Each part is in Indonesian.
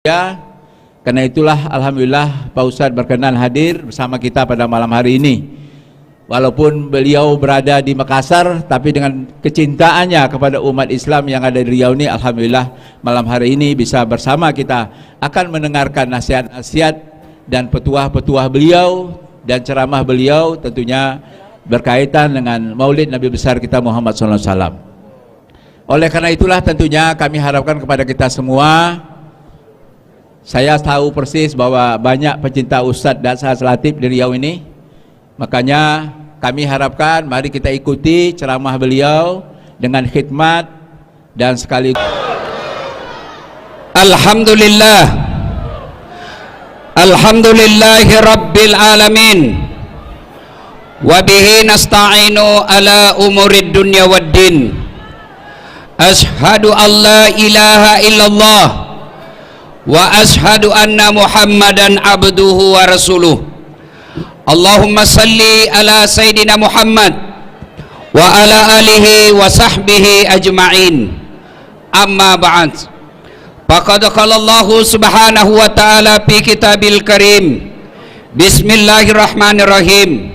Ya, karena itulah alhamdulillah Pak Ustadz berkenan hadir bersama kita pada malam hari ini. Walaupun beliau berada di Makassar, tapi dengan kecintaannya kepada umat Islam yang ada di Riau ini, alhamdulillah malam hari ini bisa bersama kita akan mendengarkan nasihat-nasihat dan petuah-petuah beliau dan ceramah beliau, tentunya berkaitan dengan Maulid Nabi besar kita Muhammad SAW. Oleh karena itulah tentunya kami harapkan kepada kita semua. Saya tahu persis bahwa banyak pecinta Ustadz Dasar Latif di Riau ini. Makanya kami harapkan mari kita ikuti ceramah beliau dengan khidmat dan sekaligus. Alhamdulillah, Alhamdulillahi Rabbil Alamin, wabihi nasta'inu ala umurid dunya waddin. Ashhadu an la ilaha illallah wa ashhadu anna Muhammadan abduhu wa rasuluh. Allahumma salli ala Sayyidina Muhammad wa ala alihi wa sahbihi ajma'in. Amma ba'd. Faqad qala Allah subhanahu wa ta'ala fi kitabil karim. Bismillahirrahmanirrahim.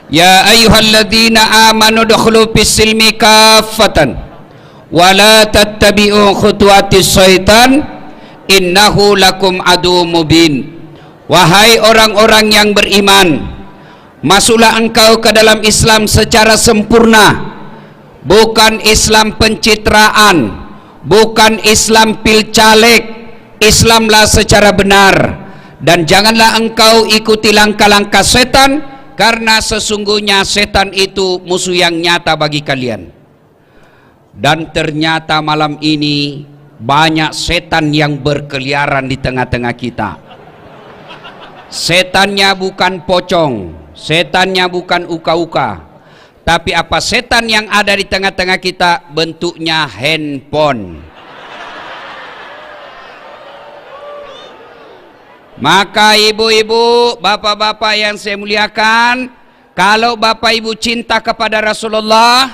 Ya ayyuhalladzina amanu dukhulu fis silmi kaffatan wa la tattabi'u khutuwatis syaitan innahu lakum adu mubin. Wahai orang-orang yang beriman, masuklah engkau ke dalam Islam secara sempurna, bukan Islam pencitraan, bukan Islam pilcaleg. Islamlah secara benar, dan janganlah engkau ikuti langkah-langkah setan, karena sesungguhnya setan itu musuh yang nyata bagi kalian. Dan ternyata malam ini banyak setan yang berkeliaran di tengah-tengah kita. Setannya bukan pocong, setannya bukan uka-uka, tapi apa setan yang ada di tengah-tengah kita? Bentuknya handphone. Maka ibu-ibu, bapak-bapak yang saya muliakan, kalau bapak ibu cinta kepada Rasulullah,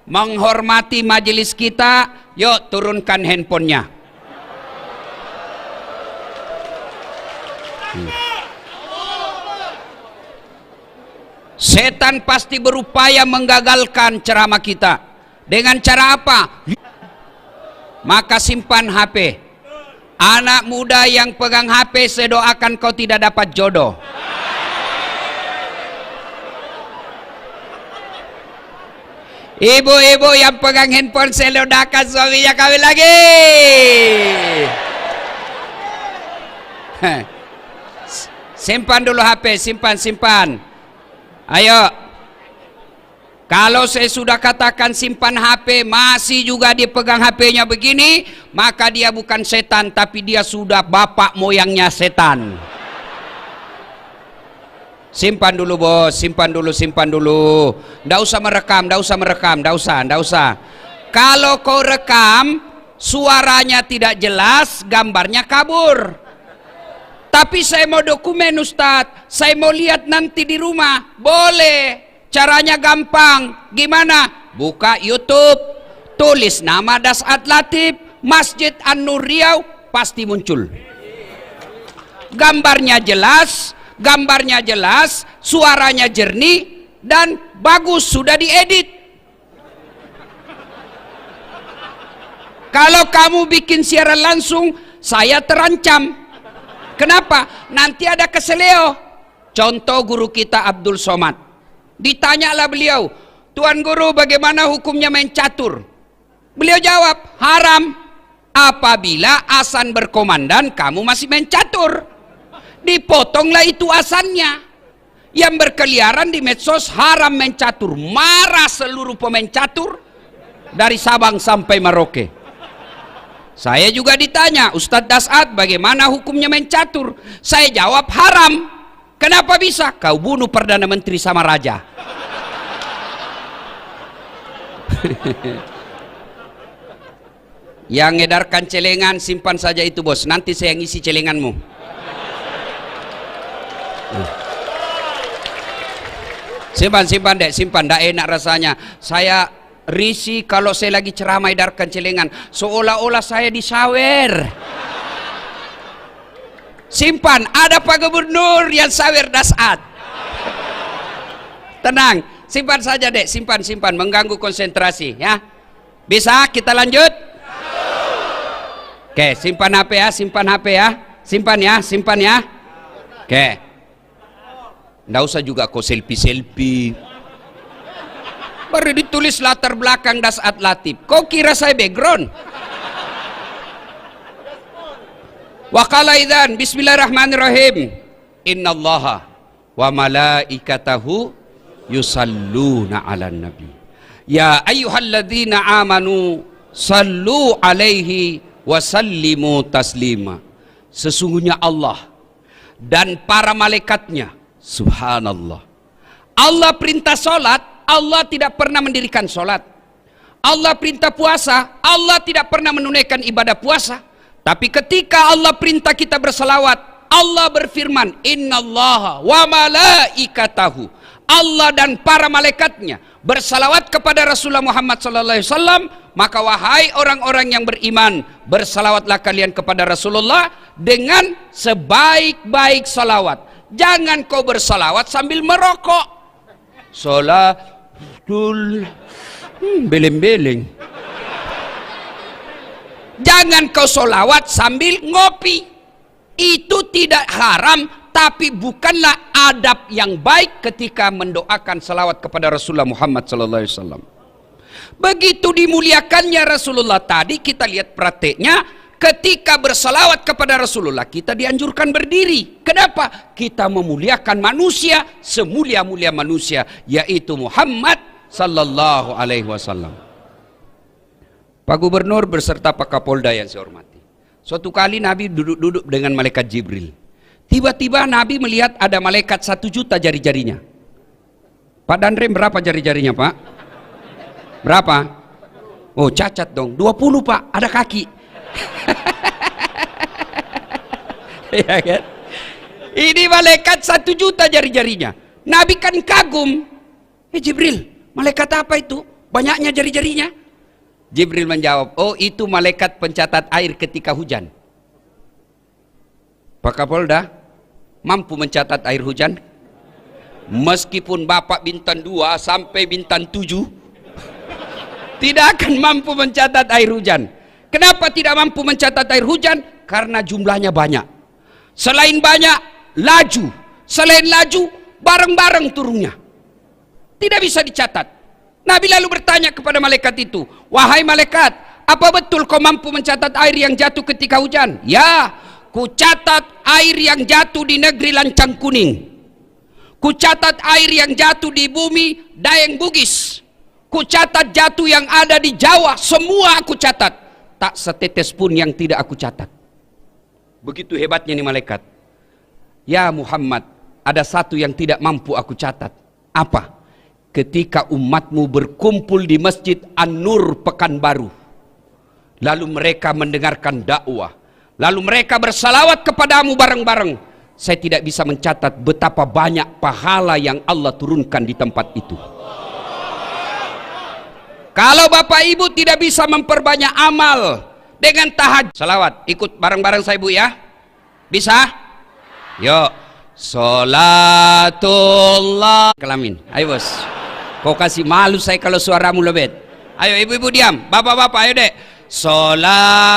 menghormati majelis kita, yuk turunkan handphonenya. Setan pasti berupaya menggagalkan ceramah kita. Dengan cara apa? Maka simpan HP. Anak muda yang pegang HP, saya doakan kau tidak dapat jodoh. Ibu-ibu yang pegang handphone, saya doakan suaminya kawin lagi. Simpan dulu HP, simpan. Ayo, kalau saya sudah katakan simpan HP, masih juga dia pegang HP-nya begini, maka dia bukan setan, tapi dia sudah bapak moyangnya setan. Simpan dulu bos, simpan dulu. Nggak usah merekam. Kalau kau rekam, suaranya tidak jelas, gambarnya kabur. Tapi saya mau dokumen Ustadz, saya mau lihat nanti di rumah. Boleh, caranya gampang. Gimana? Buka YouTube, tulis nama Dasat Latif, Masjid An-Nur Riau, pasti muncul. Gambarnya jelas, suaranya jernih, dan bagus, sudah diedit. Kalau kamu bikin siaran langsung, saya terancam. Kenapa? Nanti ada keseleo. Contoh guru kita Abdul Somad. Ditanyalah beliau, Tuan Guru, bagaimana hukumnya main catur? Beliau jawab, haram. Apabila azan berkomandan, kamu masih main catur. Dipotonglah itu azannya. Yang berkeliaran di medsos haram main catur. Marah seluruh pemain catur dari Sabang sampai Merauke. Saya juga ditanya, Ustadz Dasat, bagaimana hukumnya main catur? Saya jawab, haram. Kenapa bisa? Kau bunuh Perdana Menteri sama Raja. Yang ngedarkan celengan, simpan saja itu bos. Nanti saya ngisi celenganmu. Simpan dek, tidak enak rasanya. Saya risih kalau saya lagi ceramah edarkan celengan, seolah-olah saya disawer. Simpan, ada Pak Gubernur yang sawer dasat. Tenang, simpan saja dek, simpan, mengganggu konsentrasi ya. Bisa kita lanjut? Oke, simpan HP ya, simpan ya. Oke. Nggak usah juga kau selfie. Baru ditulis latar belakang dasat Latif. Kau kira saya background? Wa qala idzan bismillahirrahmanirrahim. Innallaha wa malaikatahu yusalluna 'alan nabi. Ya ayyuhalladzina amanu sallu 'alaihi wa sallimu taslima. Sesungguhnya Allah dan para malaikatnya, subhanallah. Allah perintah salat, Allah tidak pernah mendirikan salat. Allah perintah puasa, Allah tidak pernah menunaikan ibadah puasa. Tapi ketika Allah perintah kita berselawat, Allah berfirman, innallaha wa malaikatahu. Allah dan para malaikatnya bersalawat kepada Rasulullah Muhammad sallallahu alaihi wasallam. Maka wahai orang-orang yang beriman, bersalawatlah kalian kepada Rasulullah dengan sebaik-baik salawat. Jangan kau bersalawat sambil merokok. Salatul beleng-beleng. Jangan kau solawat sambil ngopi. Itu tidak haram, tapi bukanlah adab yang baik ketika mendoakan salawat kepada Rasulullah Muhammad SAW. Begitu dimuliakannya Rasulullah tadi, kita lihat prakteknya. Ketika bersalawat kepada Rasulullah, kita dianjurkan berdiri. Kenapa? Kita memuliakan manusia semulia-mulia manusia, yaitu Muhammad sallallahu alaihi wasallam. Pak Gubernur beserta Pak Kapolda yang saya hormati. Suatu kali Nabi duduk-duduk dengan malaikat Jibril. Tiba-tiba Nabi melihat ada malaikat 1 juta jari-jarinya. Pak Danrem berapa jari-jarinya Pak? Berapa? Oh cacat dong, 20 Pak, ada kaki. Ya kan? Ini malaikat 1 juta jari-jarinya. Nabi kan kagum. Jibril, malaikat apa itu? Banyaknya jari-jarinya. Jibril menjawab, oh itu malaikat pencatat air ketika hujan. Pak Kapolda, mampu mencatat air hujan? Meskipun Bapak bintang 2 sampai bintang 7, tidak akan mampu mencatat air hujan. Kenapa tidak mampu mencatat air hujan? Karena jumlahnya banyak. Selain banyak, laju. Selain laju, bareng-bareng turunnya. Tidak bisa dicatat. Nabi lalu bertanya kepada malaikat itu, wahai malaikat, apa betul kau mampu mencatat air yang jatuh ketika hujan? Ya, ku catat air yang jatuh di negeri Lancang Kuning. Ku catat air yang jatuh di bumi Daeng Bugis. Ku catat jatuh yang ada di Jawa, semua aku catat. Tak setetes pun yang tidak aku catat. Begitu hebatnya nih malaikat. Ya Muhammad, ada satu yang tidak mampu aku catat. Apa? Ketika umatmu berkumpul di Masjid An-Nur Pekanbaru, lalu mereka mendengarkan dakwah, lalu mereka bersalawat kepadamu bareng-bareng, saya tidak bisa mencatat betapa banyak pahala yang Allah turunkan di tempat itu. Kalau Bapak Ibu tidak bisa memperbanyak amal dengan tahajud, salawat, ikut bareng-bareng saya Bu ya. Bisa? Yuk. Salatullah kelamin. Ayo bos. Kau kasih malu saya kalau suaramu lebet. Ayo ibu-ibu diam. Bapak-bapak ayo dek. Salatullah.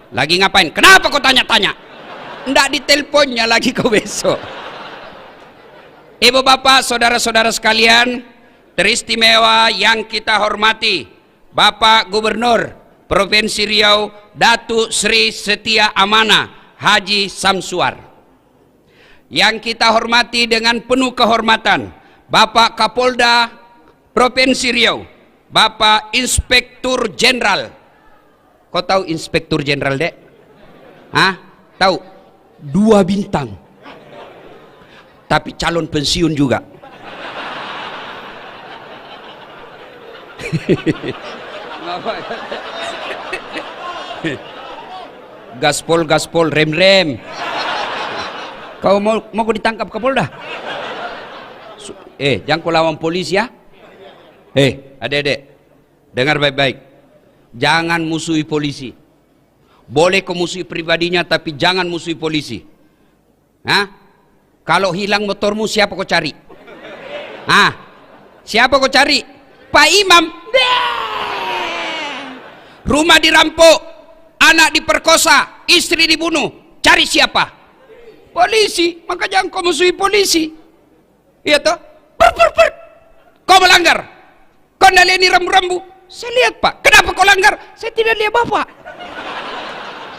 Lagi ngapain? Kenapa kau tanya-tanya? Nggak diteleponnya lagi kau besok. Ibu bapak, saudara-saudara sekalian, teristimewa yang kita hormati, Bapak Gubernur Provinsi Riau, Datuk Sri Setia Amanah Haji Samsuar. Yang kita hormati dengan penuh kehormatan, Bapak Kapolda Provinsi Riau, Bapak Inspektur Jenderal. Kau tahu Inspektur Jenderal dek? Hah? Tahu? 2 bintang. Tapi calon pensiun juga. Gaspol, rem. Kau mau ditangkap Kapolda? Jangan kau lawan polisi ya. Adik-adik, dengar baik-baik. Jangan musuhi polisi. Boleh kau musuhi pribadinya, tapi jangan musuhi polisi. Hah? Kalau hilang motormu, siapa kau cari? Hah? Siapa kau cari? Pak Imam. Rumah dirampok, anak diperkosa, istri dibunuh. Cari siapa? Polisi. Maka jangan kau musuhi polisi. Iya toh? Kau melanggar. Kau tidak lihat ini rambu-rambu. Saya lihat Pak. Kenapa kau langgar? Saya tidak lihat Bapak.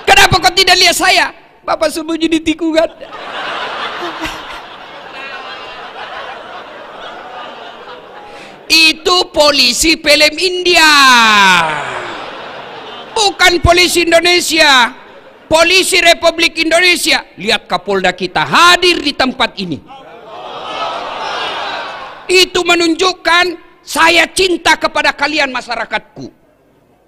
Kenapa kau tidak lihat saya? Bapak sembunyi di tikungan. Itu polisi film India, bukan polisi Indonesia. Polisi Republik Indonesia. Lihat Kapolda kita hadir di tempat ini. Itu menunjukkan saya cinta kepada kalian masyarakatku.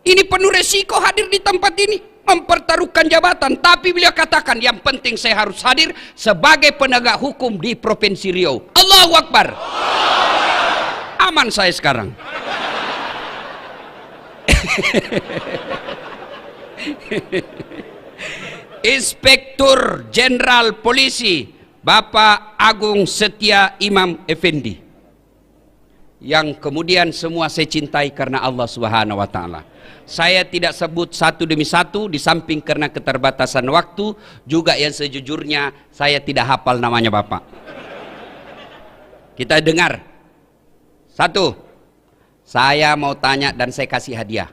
Ini penuh resiko hadir di tempat ini, mempertaruhkan jabatan. Tapi beliau katakan, yang penting saya harus hadir sebagai penegak hukum di Provinsi Riau. Allahu Akbar. Aman saya sekarang. Inspektur Jenderal Polisi Bapak Agung Setia Imam Effendi, yang kemudian semua saya cintai karena Allah Subhanahu wa Ta'ala. Saya tidak sebut satu demi satu, di samping karena keterbatasan waktu, juga yang sejujurnya saya tidak hafal namanya Bapak. Kita dengar. Satu, saya mau tanya dan saya kasih hadiah.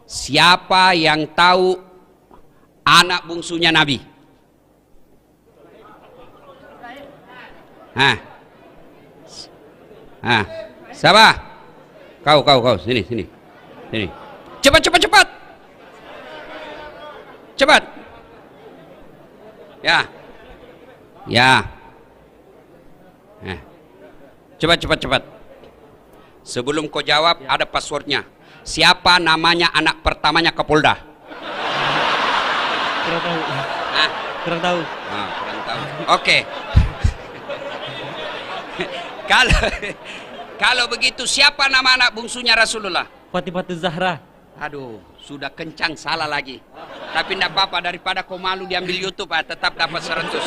Siapa yang tahu anak bungsunya Nabi? Siapa? Kau, sini. Cepat. Cepat. Ya. Cepat. Sebelum kau jawab, ada passwordnya. Siapa namanya anak pertamanya Kapolda? Kurang tahu. Kurang tahu. Oke. Kalau begitu, siapa nama anak bungsunya Rasulullah? Fatimah Zahra. Aduh, sudah kencang, salah lagi. Tapi tidak apa-apa, daripada kau malu diambil YouTube, tetap dapat 100.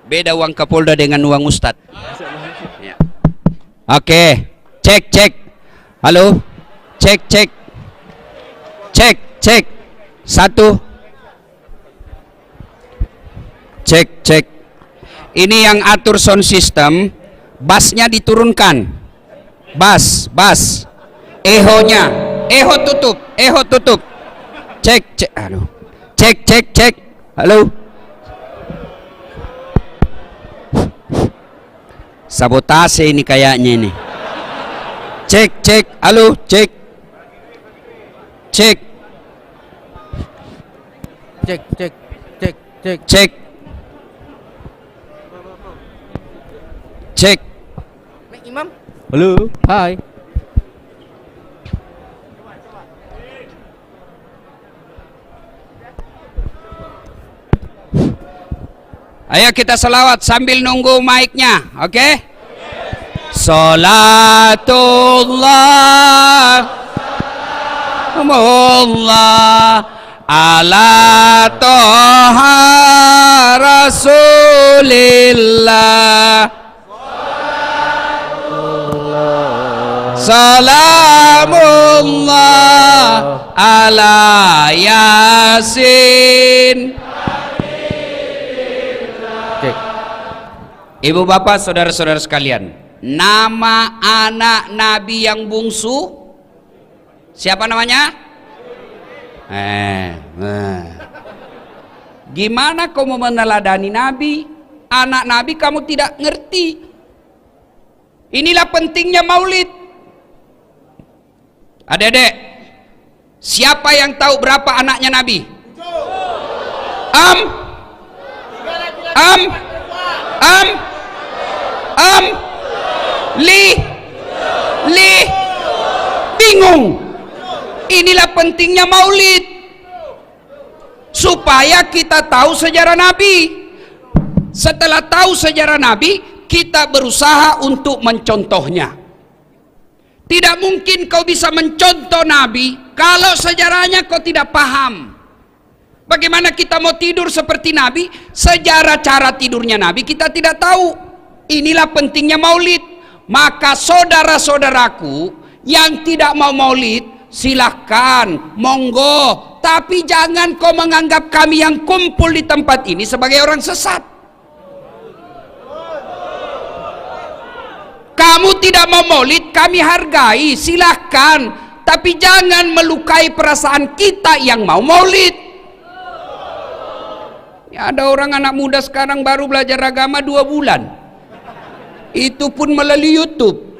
Beda uang Kapolda dengan uang Ustadz. Ya. Oke, cek. Halo, cek. 1. Cek. Ini yang atur sound system, bassnya diturunkan. Bass. Eho tutup. Cek. Aduh. Cek. Halo. Sabotase ini kayaknya ini. Cek. Halo, cek. Cek. Imam. Halo. Hai. Ayo kita selawat sambil nunggu mic-nya, oke? Salatullah ala toha rasulillah, salamullah ala yasin. Ibu bapak saudara-saudara sekalian, nama anak Nabi yang bungsu siapa namanya? Gimana kau mau meneladani Nabi? Anak Nabi kamu tidak ngerti. Inilah pentingnya maulid. Adik-adik, siapa yang tahu berapa anaknya Nabi? Bingung. Inilah pentingnya maulid, supaya kita tahu sejarah Nabi. Setelah tahu sejarah Nabi, kita berusaha untuk mencontohnya. Tidak mungkin kau bisa mencontoh Nabi kalau sejarahnya kau tidak paham. Bagaimana kita mau tidur seperti Nabi? Sejarah cara tidurnya Nabi kita tidak tahu. Inilah pentingnya maulid. Maka saudara-saudaraku yang tidak mau maulid, silahkan, monggo. Tapi jangan kau menganggap kami yang kumpul di tempat ini sebagai orang sesat. Kamu tidak mau maulid, kami hargai, silahkan. Tapi jangan melukai perasaan kita yang mau maulid. Ya, ada orang anak muda sekarang baru belajar agama 2 bulan. Itu pun melalui YouTube.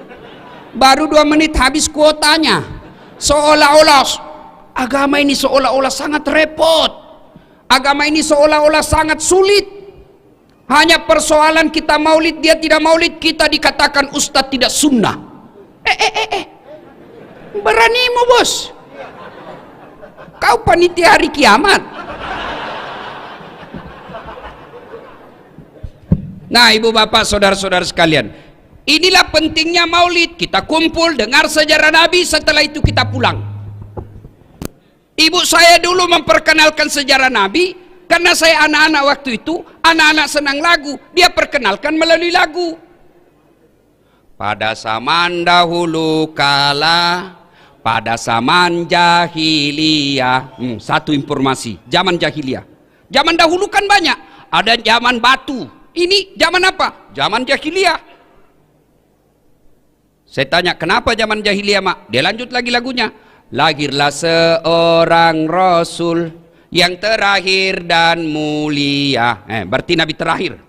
Baru 2 menit habis kuotanya. Seolah-olah agama ini seolah-olah sangat repot. Agama ini seolah-olah sangat sulit. Hanya persoalan kita maulid, dia tidak maulid, kita dikatakan ustadz tidak sunnah. Beranimu bos. Kau panitia hari kiamat. Nah, ibu bapak saudara-saudara sekalian, inilah pentingnya maulid. Kita kumpul dengar sejarah Nabi, setelah itu kita pulang. Ibu saya dulu memperkenalkan sejarah Nabi, karena saya anak-anak waktu itu, anak-anak senang lagu, dia perkenalkan melalui lagu. Pada zaman dahulu kala, pada zaman jahiliyah. Satu informasi, zaman jahiliyah. Zaman dahulu kan banyak, ada zaman batu. Ini zaman apa? Zaman jahiliyah. Saya tanya, kenapa zaman jahiliyah, Mak? Dia lanjut lagi lagunya. Lahirlah seorang Rasul yang terakhir dan mulia. Berarti Nabi terakhir.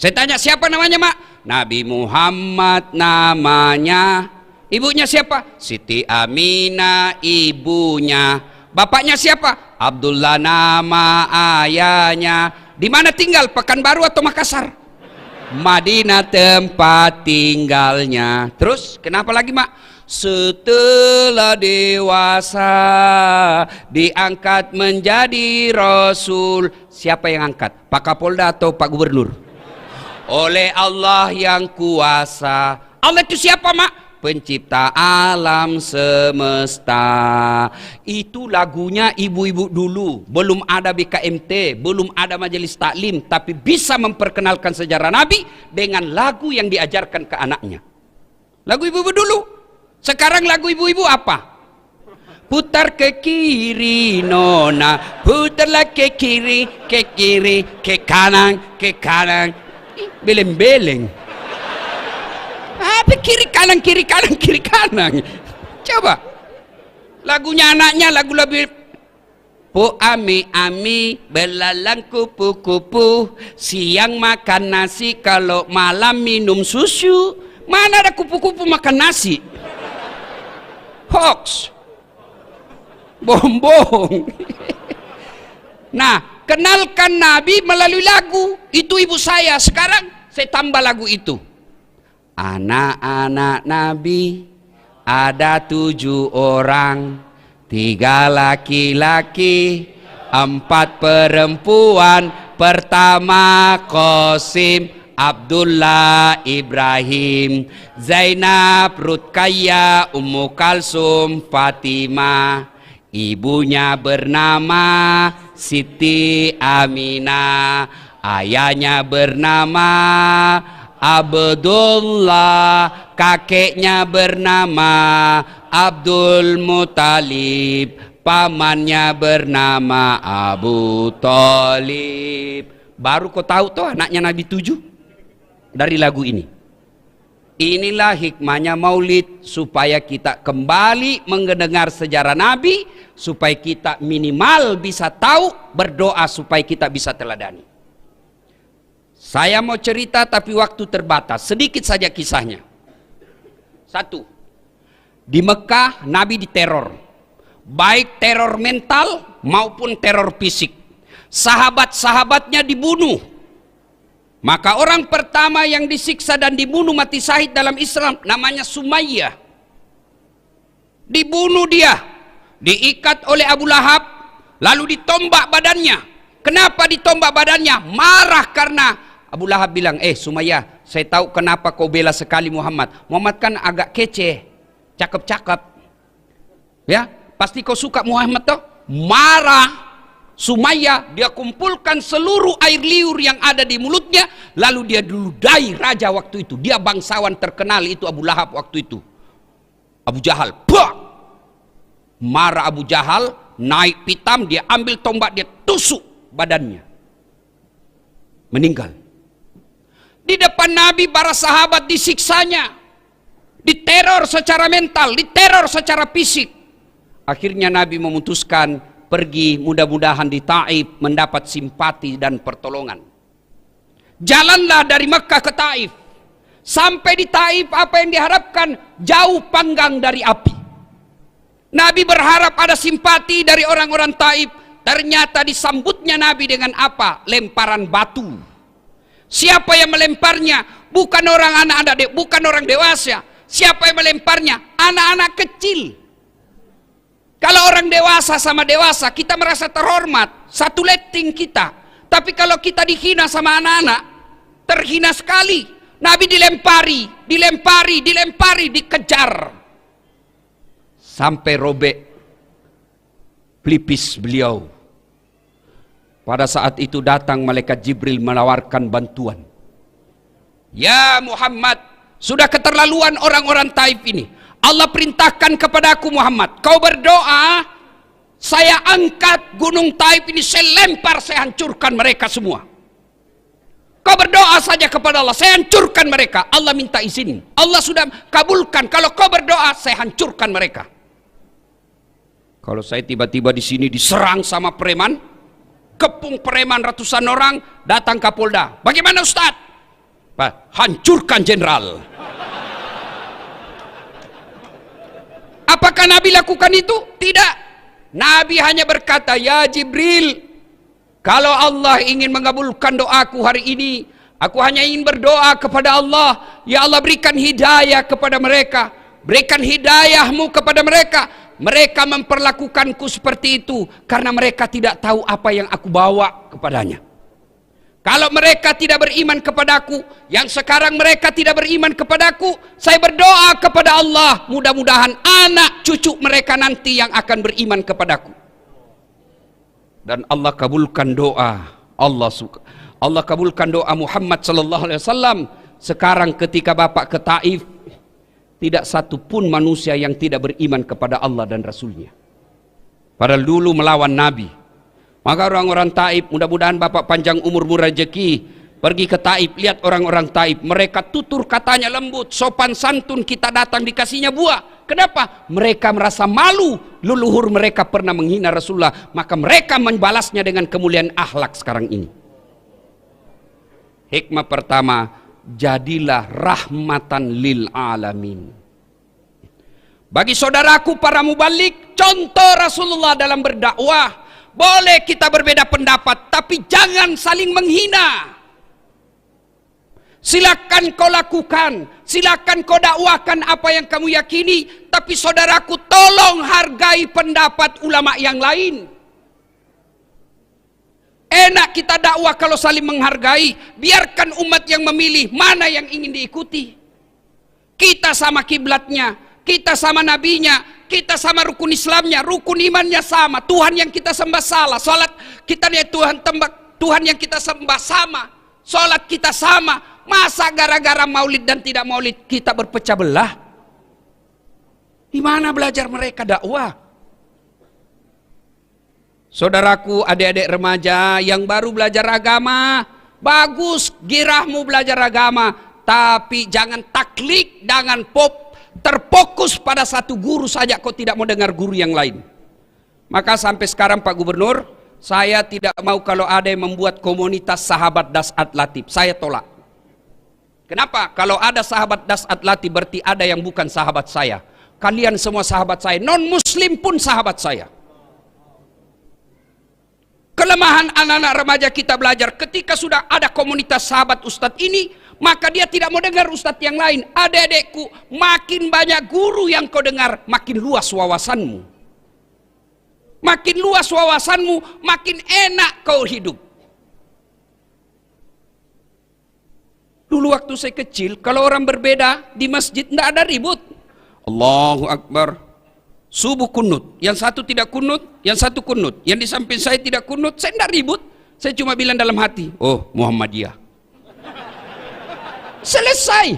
Saya tanya, siapa namanya, Mak? Nabi Muhammad namanya. Ibunya siapa? Siti Aminah ibunya. Bapaknya siapa? Abdullah nama ayahnya. Di mana tinggal? Pekanbaru atau Makassar? Madinah tempat tinggalnya. Terus kenapa lagi, Mak? Setelah dewasa diangkat menjadi Rasul. Siapa yang angkat? Pak Kapolda atau Pak Gubernur? Oleh Allah yang kuasa. Allah itu siapa, Mak? Pencipta alam semesta. Itu lagunya ibu-ibu dulu. Belum ada BKMT, belum ada majelis taklim, tapi bisa memperkenalkan sejarah Nabi dengan lagu yang diajarkan ke anaknya. Lagu ibu-ibu dulu. Sekarang lagu ibu-ibu apa? Putar ke kiri nona, putarlah ke kiri, ke kanan, beleng-beleng. Apa kiri kanan, kiri kanan, kiri kanan? Coba. Lagunya anaknya lagu lebih. Po ami ami belalang kupu-kupu, siang makan nasi, kalau malam minum susu. Mana ada kupu-kupu makan nasi? Hoax. Bohong-bohong. Nah, kenalkan Nabi melalui lagu. Itu ibu saya. Sekarang saya tambah lagu itu. Anak-anak Nabi ada 7 orang, 3 laki-laki, 4 perempuan. Pertama Qasim, Abdullah, Ibrahim, Zainab, Rutkaya, Ummu Kalsum, Fatimah. Ibunya bernama Siti Aminah, ayahnya bernama Abdullah, kakeknya bernama Abdul Muthalib, pamannya bernama Abu Thalib. Baru kau tahu tuh anaknya Nabi 7 dari lagu ini. Inilah hikmahnya maulid, supaya kita kembali mendengar sejarah Nabi, supaya kita minimal bisa tahu, berdoa supaya kita bisa teladani. Saya mau cerita tapi waktu terbatas, sedikit saja kisahnya. 1. Di Mekah Nabi diteror, baik teror mental maupun teror fisik. Sahabat-sahabatnya dibunuh. Maka orang pertama yang disiksa dan dibunuh mati syahid dalam Islam namanya Sumayyah. Dibunuh dia, diikat oleh Abu Lahab, lalu ditombak badannya. Kenapa ditombak badannya? Marah karena Abu Lahab bilang, Sumayyah, saya tahu kenapa kau bela sekali Muhammad. Muhammad kan agak kece. cakep-cakep. Ya, pasti kau suka Muhammad toh? Marah Sumayyah, dia kumpulkan seluruh air liur yang ada di mulutnya, lalu dia diludai raja waktu itu. Dia bangsawan terkenal itu Abu Lahab waktu itu. Abu Jahal, bah! Marah Abu Jahal, naik pitam, dia ambil tombak, dia tusuk badannya. Meninggal. Di depan Nabi, para sahabat disiksanya, diteror secara mental, diteror secara fisik. Akhirnya Nabi memutuskan pergi, mudah-mudahan di Taif mendapat simpati dan pertolongan. Jalanlah dari Mekah ke Taif. Sampai di Taif, apa yang diharapkan? Jauh panggang dari api. Nabi berharap ada simpati dari orang-orang Taif. Ternyata disambutnya Nabi dengan apa? Lemparan batu. Siapa yang melemparnya? Bukan orang anak-anak, bukan orang dewasa. Siapa yang melemparnya? Anak-anak kecil. Kalau orang dewasa sama dewasa, kita merasa terhormat, satu letting kita. Tapi kalau kita dihina sama anak-anak, terhina sekali. Nabi dilempari, dikejar. Sampai robek pelipis beliau. Pada saat itu datang malaikat Jibril menawarkan bantuan. Ya Muhammad, sudah keterlaluan orang-orang Taif ini. Allah perintahkan kepadaku Muhammad, kau berdoa, saya angkat gunung Taif ini, saya lempar, saya hancurkan mereka semua. Kau berdoa saja kepada Allah, saya hancurkan mereka. Allah minta izin, Allah sudah kabulkan. Kalau kau berdoa, saya hancurkan mereka. Kalau saya tiba-tiba di sini diserang sama preman, kepung preman ratusan orang, datang Kapolda. Bagaimana Ustaz? Pak, hancurkan jenderal. Apakah Nabi lakukan itu? Tidak. Nabi hanya berkata, ya Jibril, kalau Allah ingin mengabulkan doaku hari ini, aku hanya ingin berdoa kepada Allah, ya Allah berikan hidayah kepada mereka, berikan hidayahmu kepada mereka. Mereka memperlakukanku seperti itu karena mereka tidak tahu apa yang aku bawa kepadanya. Kalau mereka tidak beriman kepadaku, yang sekarang mereka tidak beriman kepadaku, saya berdoa kepada Allah, mudah-mudahan anak cucu mereka nanti yang akan beriman kepadaku. Dan Allah kabulkan doa. Allah kabulkan doa Muhammad sallallahu alaihi wasallam. Sekarang ketika Bapak ke Taif, tidak satu pun manusia yang tidak beriman kepada Allah dan Rasulnya. Padahal dulu melawan Nabi. Maka orang-orang Taif, mudah-mudahan Bapak panjang umur rezeki, pergi ke Taif, lihat orang-orang Taif, mereka tutur katanya lembut, sopan santun, kita datang dikasihnya buah. Kenapa? Mereka merasa malu, leluhur mereka pernah menghina Rasulullah, maka mereka membalasnya dengan kemuliaan akhlak sekarang ini. Hikmah pertama, jadilah rahmatan lil alamin. Bagi saudaraku para mubalik, contoh Rasulullah dalam berdakwah. Boleh kita berbeda pendapat, tapi jangan saling menghina. Silakan kau lakukan, silakan kau dakwakan apa yang kamu yakini, tapi saudaraku tolong hargai pendapat ulama yang lain. Enak kita dakwah kalau saling menghargai, biarkan umat yang memilih mana yang ingin diikuti. Kita sama kiblatnya, kita sama nabinya, kita sama rukun Islamnya, rukun imannya sama, Tuhan yang kita sembah salah, salat kita nih Tuhan yang kita sembah sama, salat kita sama. Masa gara-gara maulid dan tidak maulid kita berpecah belah? Di mana belajar mereka dakwah? Saudaraku, adik-adik remaja yang baru belajar agama, bagus girahmu belajar agama, tapi jangan taklid, jangan terfokus pada satu guru saja, kau tidak mau dengar guru yang lain. Maka sampai sekarang Pak Gubernur, saya tidak mau kalau ada yang membuat komunitas sahabat Dasat Latif, saya tolak. Kenapa? Kalau ada sahabat Dasat Latif berarti ada yang bukan sahabat saya. Kalian semua sahabat saya, non muslim pun sahabat saya. Kelemahan anak-anak remaja kita belajar, ketika sudah ada komunitas sahabat ustadz ini, maka dia tidak mau dengar ustadz yang lain. Adik-adikku, makin banyak guru yang kau dengar, makin luas wawasanmu. Makin luas wawasanmu, makin enak kau hidup. Dulu waktu saya kecil, kalau orang berbeda di masjid tidak ada ribut. Allahu Akbar. Subuh kunut, yang satu tidak kunut, yang satu kunut, yang di samping saya tidak kunut. Saya tidak ribut, saya cuma bilang dalam hati, oh Muhammadiyah. Selesai.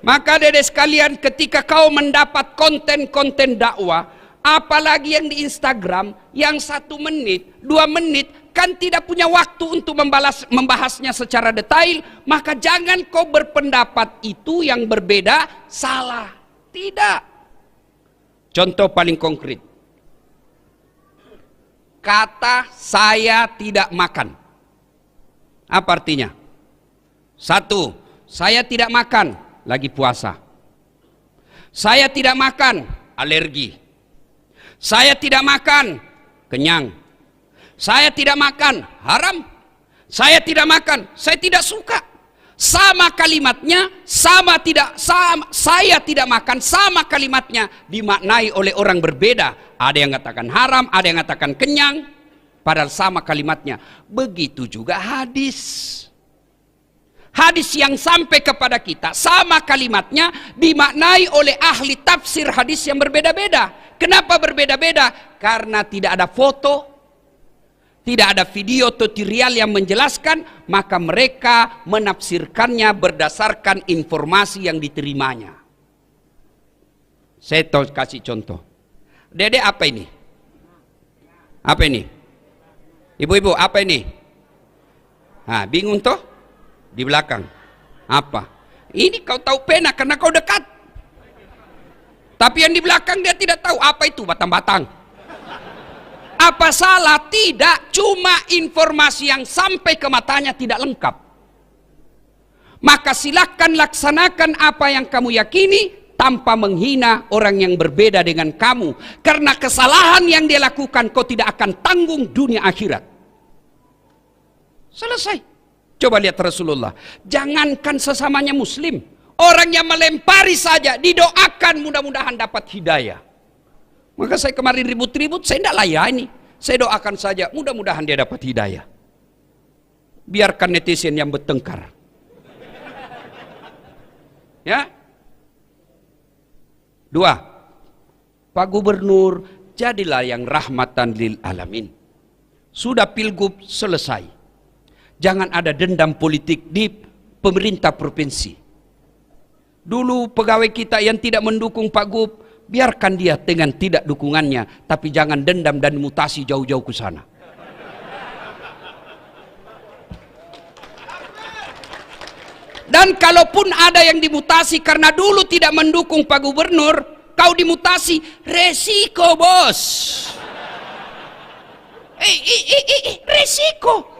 Maka dedek sekalian, ketika kau mendapat konten-konten dakwah, apalagi yang di Instagram, yang 1 menit, 2 menit, kan tidak punya waktu untuk membahasnya secara detail, maka jangan kau berpendapat itu yang berbeda salah. Tidak. Contoh paling konkret. Kata saya tidak makan. Apa artinya? 1, saya tidak makan, lagi puasa. Saya tidak makan, alergi. Saya tidak makan, kenyang. Saya tidak makan, haram. Saya tidak makan, saya tidak suka. Sama kalimatnya, saya tidak makan, sama kalimatnya dimaknai oleh orang berbeda. Ada yang katakan haram, ada yang katakan kenyang, padahal sama kalimatnya. Begitu juga hadis. Hadis yang sampai kepada kita, sama kalimatnya dimaknai oleh ahli tafsir hadis yang berbeda-beda. Kenapa berbeda-beda? Karena tidak ada foto, tidak ada video tutorial yang menjelaskan, maka mereka menafsirkannya berdasarkan informasi yang diterimanya. Saya tahu, kasih contoh. Dede, apa ini? Apa ini? Ibu-ibu, apa ini? Nah, bingung toh? Di belakang. Apa? Ini kau tahu pena karena kau dekat. Tapi yang di belakang dia tidak tahu. Apa itu batang-batang? Apa salah? Tidak, cuma informasi yang sampai ke matanya tidak lengkap. Maka silakan laksanakan apa yang kamu yakini tanpa menghina orang yang berbeda dengan kamu. Karena kesalahan yang dia lakukan kau tidak akan tanggung dunia akhirat. Selesai. Coba lihat Rasulullah. Jangankan sesamanya muslim, orang yang melempari saja didoakan mudah-mudahan dapat hidayah. Maka saya kemarin ribut-ribut, saya tidak layani. Saya doakan saja, mudah-mudahan dia dapat hidayah. Biarkan netizen yang bertengkar. Ya. 2. Pak Gubernur, jadilah yang rahmatan lil alamin. Sudah pilgub selesai. Jangan ada dendam politik di pemerintah provinsi. Dulu pegawai kita yang tidak mendukung Pak Gub, biarkan dia dengan tidak dukungannya, tapi jangan dendam dan mutasi jauh-jauh ke sana. Dan kalaupun ada yang dimutasi karena dulu tidak mendukung Pak Gubernur, kau dimutasi, resiko bos. Resiko.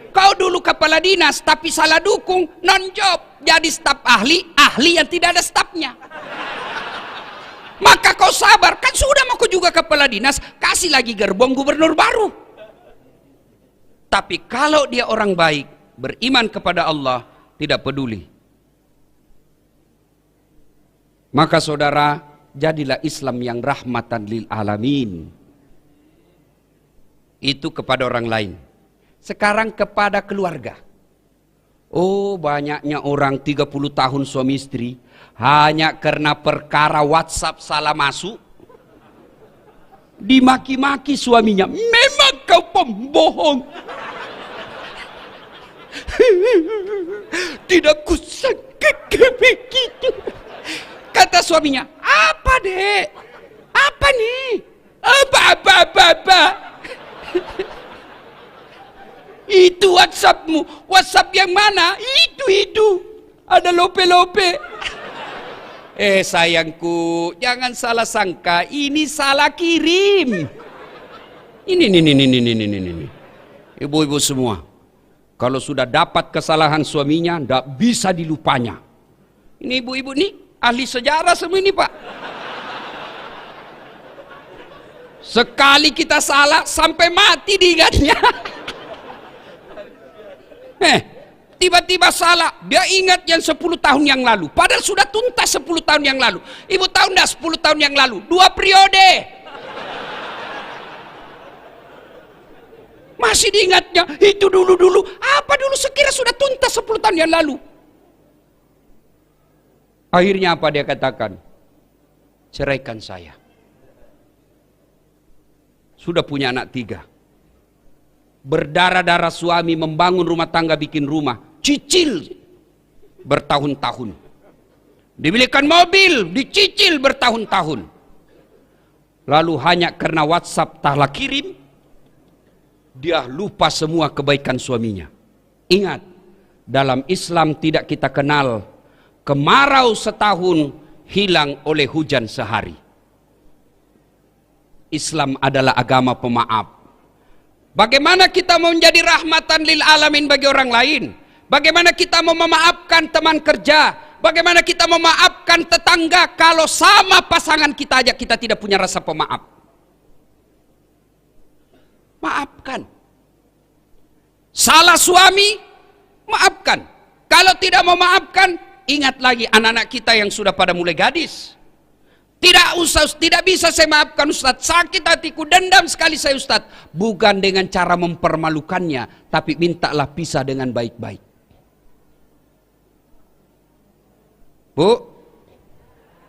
Kau dulu kepala dinas tapi salah dukung, non job, jadi staf ahli yang tidak ada stafnya. Maka kau sabar, kan sudah mau kau juga kepala dinas, kasih lagi gerbong gubernur baru. Tapi kalau dia orang baik, beriman kepada Allah, tidak peduli. Maka saudara, jadilah Islam yang rahmatan lil alamin. Itu kepada orang lain. Sekarang kepada keluarga. Oh, banyaknya orang 30 tahun suami istri hanya karena perkara WhatsApp salah masuk dimaki-maki suaminya. Memang kau pembohong. Tidak kusangka begitu. Kata suaminya, apa dek? Apa nih? Apa. Itu WhatsAppmu. WhatsApp yang mana? Itu. Ada lope-lope. Sayangku, jangan salah sangka. Ini salah kirim. Ini. Ibu-ibu semua, kalau sudah dapat kesalahan suaminya, tidak bisa dilupanya. Ini ibu-ibu nih, ahli sejarah semua ini Pak. Sekali kita salah, sampai mati diingatnya. Tiba-tiba salah, dia ingat yang 10 tahun yang lalu, padahal sudah tuntas 10 tahun yang lalu. Ibu tahu enggak 10 tahun yang lalu 2 periode masih diingatnya. Itu dulu apa dulu, sekira sudah tuntas 10 tahun yang lalu. Akhirnya apa dia katakan? Ceraikan saya. Sudah punya anak 3. Berdarah-darah suami membangun rumah tangga, bikin rumah, cicil bertahun-tahun. Dibelikan mobil, dicicil bertahun-tahun. Lalu hanya karena WhatsApp tak kirim, dia lupa semua kebaikan suaminya. Ingat, dalam Islam tidak kita kenal kemarau setahun hilang oleh hujan sehari. Islam adalah agama pemaaf. Bagaimana kita mau menjadi rahmatan lil alamin bagi orang lain? Bagaimana kita mau memaafkan teman kerja? Bagaimana kita mau memaafkan tetangga kalau sama pasangan kita aja kita tidak punya rasa pemaaf? Maafkan. Salah suami, maafkan. Kalau tidak mau maafkan, ingat lagi anak-anak kita yang sudah pada mulai gadis. Tidak bisa saya maafkan Ustadz, sakit hatiku, dendam sekali saya Ustadz. Bukan dengan cara mempermalukannya, tapi mintalah pisah dengan baik-baik. Bu,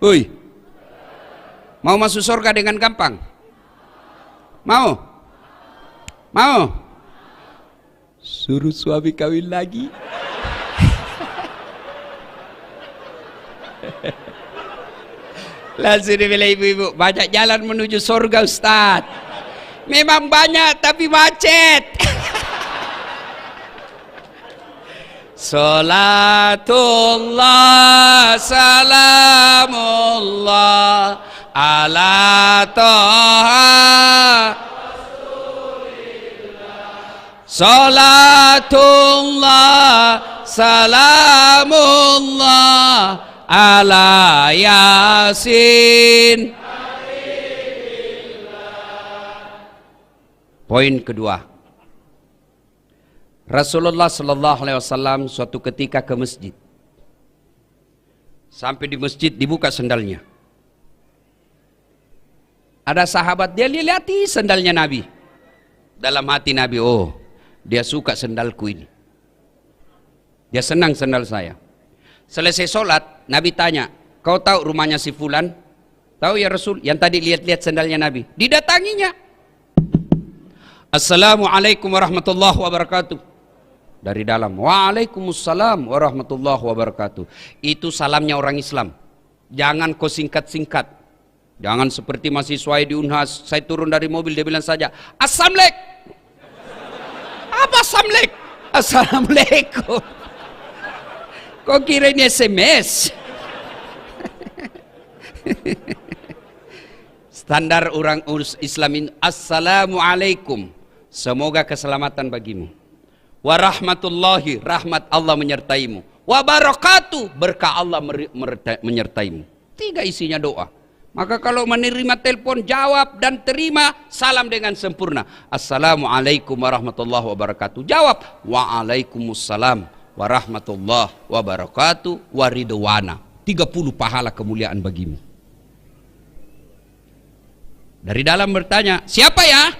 Uy, mau masuk surga dengan gampang? Mau? Mau? Suruh suami kawin lagi. Langsung dibilang ibu-ibu, banyak jalan menuju surga Ustaz. Memang banyak tapi macet. Salatullah salamullah ala toha. Salatullah salamullah ala Yasin. Poin kedua, Rasulullah Sallallahu Alaihi Wasallam suatu ketika ke masjid. Sampai di masjid dibuka sendalnya. Ada sahabat, dia lihati sendalnya Nabi. Dalam hati Nabi, oh dia suka sendalku ini. Dia senang sendal saya. Selesai sholat, Nabi tanya, kau tahu rumahnya si Fulan? Tahu ya Rasul, yang tadi lihat-lihat sandalnya Nabi. Didatanginya. Assalamualaikum warahmatullahi wabarakatuh. Dari dalam, waalaikumsalam warahmatullahi wabarakatuh. Itu salamnya orang Islam. Jangan kau singkat-singkat. Jangan seperti mahasiswa di Unhas, saya turun dari mobil, dia bilang saja, Assalamualaikum. Apa Assalamualaikum? Assalamualaikum. Kok kira ini SMS? Standar orang Islam ini, Assalamualaikum, semoga keselamatan bagimu. Warahmatullahi, rahmat Allah menyertaimu. Wabarakatuh, berkah Allah menyertaimu. 3 isinya doa. Maka kalau menerima telepon, jawab dan terima salam dengan sempurna. Assalamualaikum warahmatullahi wabarakatuh. Jawab, waalaikumsalam warahmatullahi wabarakatuh waridwana. 30 pahala kemuliaan bagimu. Dari dalam bertanya, siapa ya?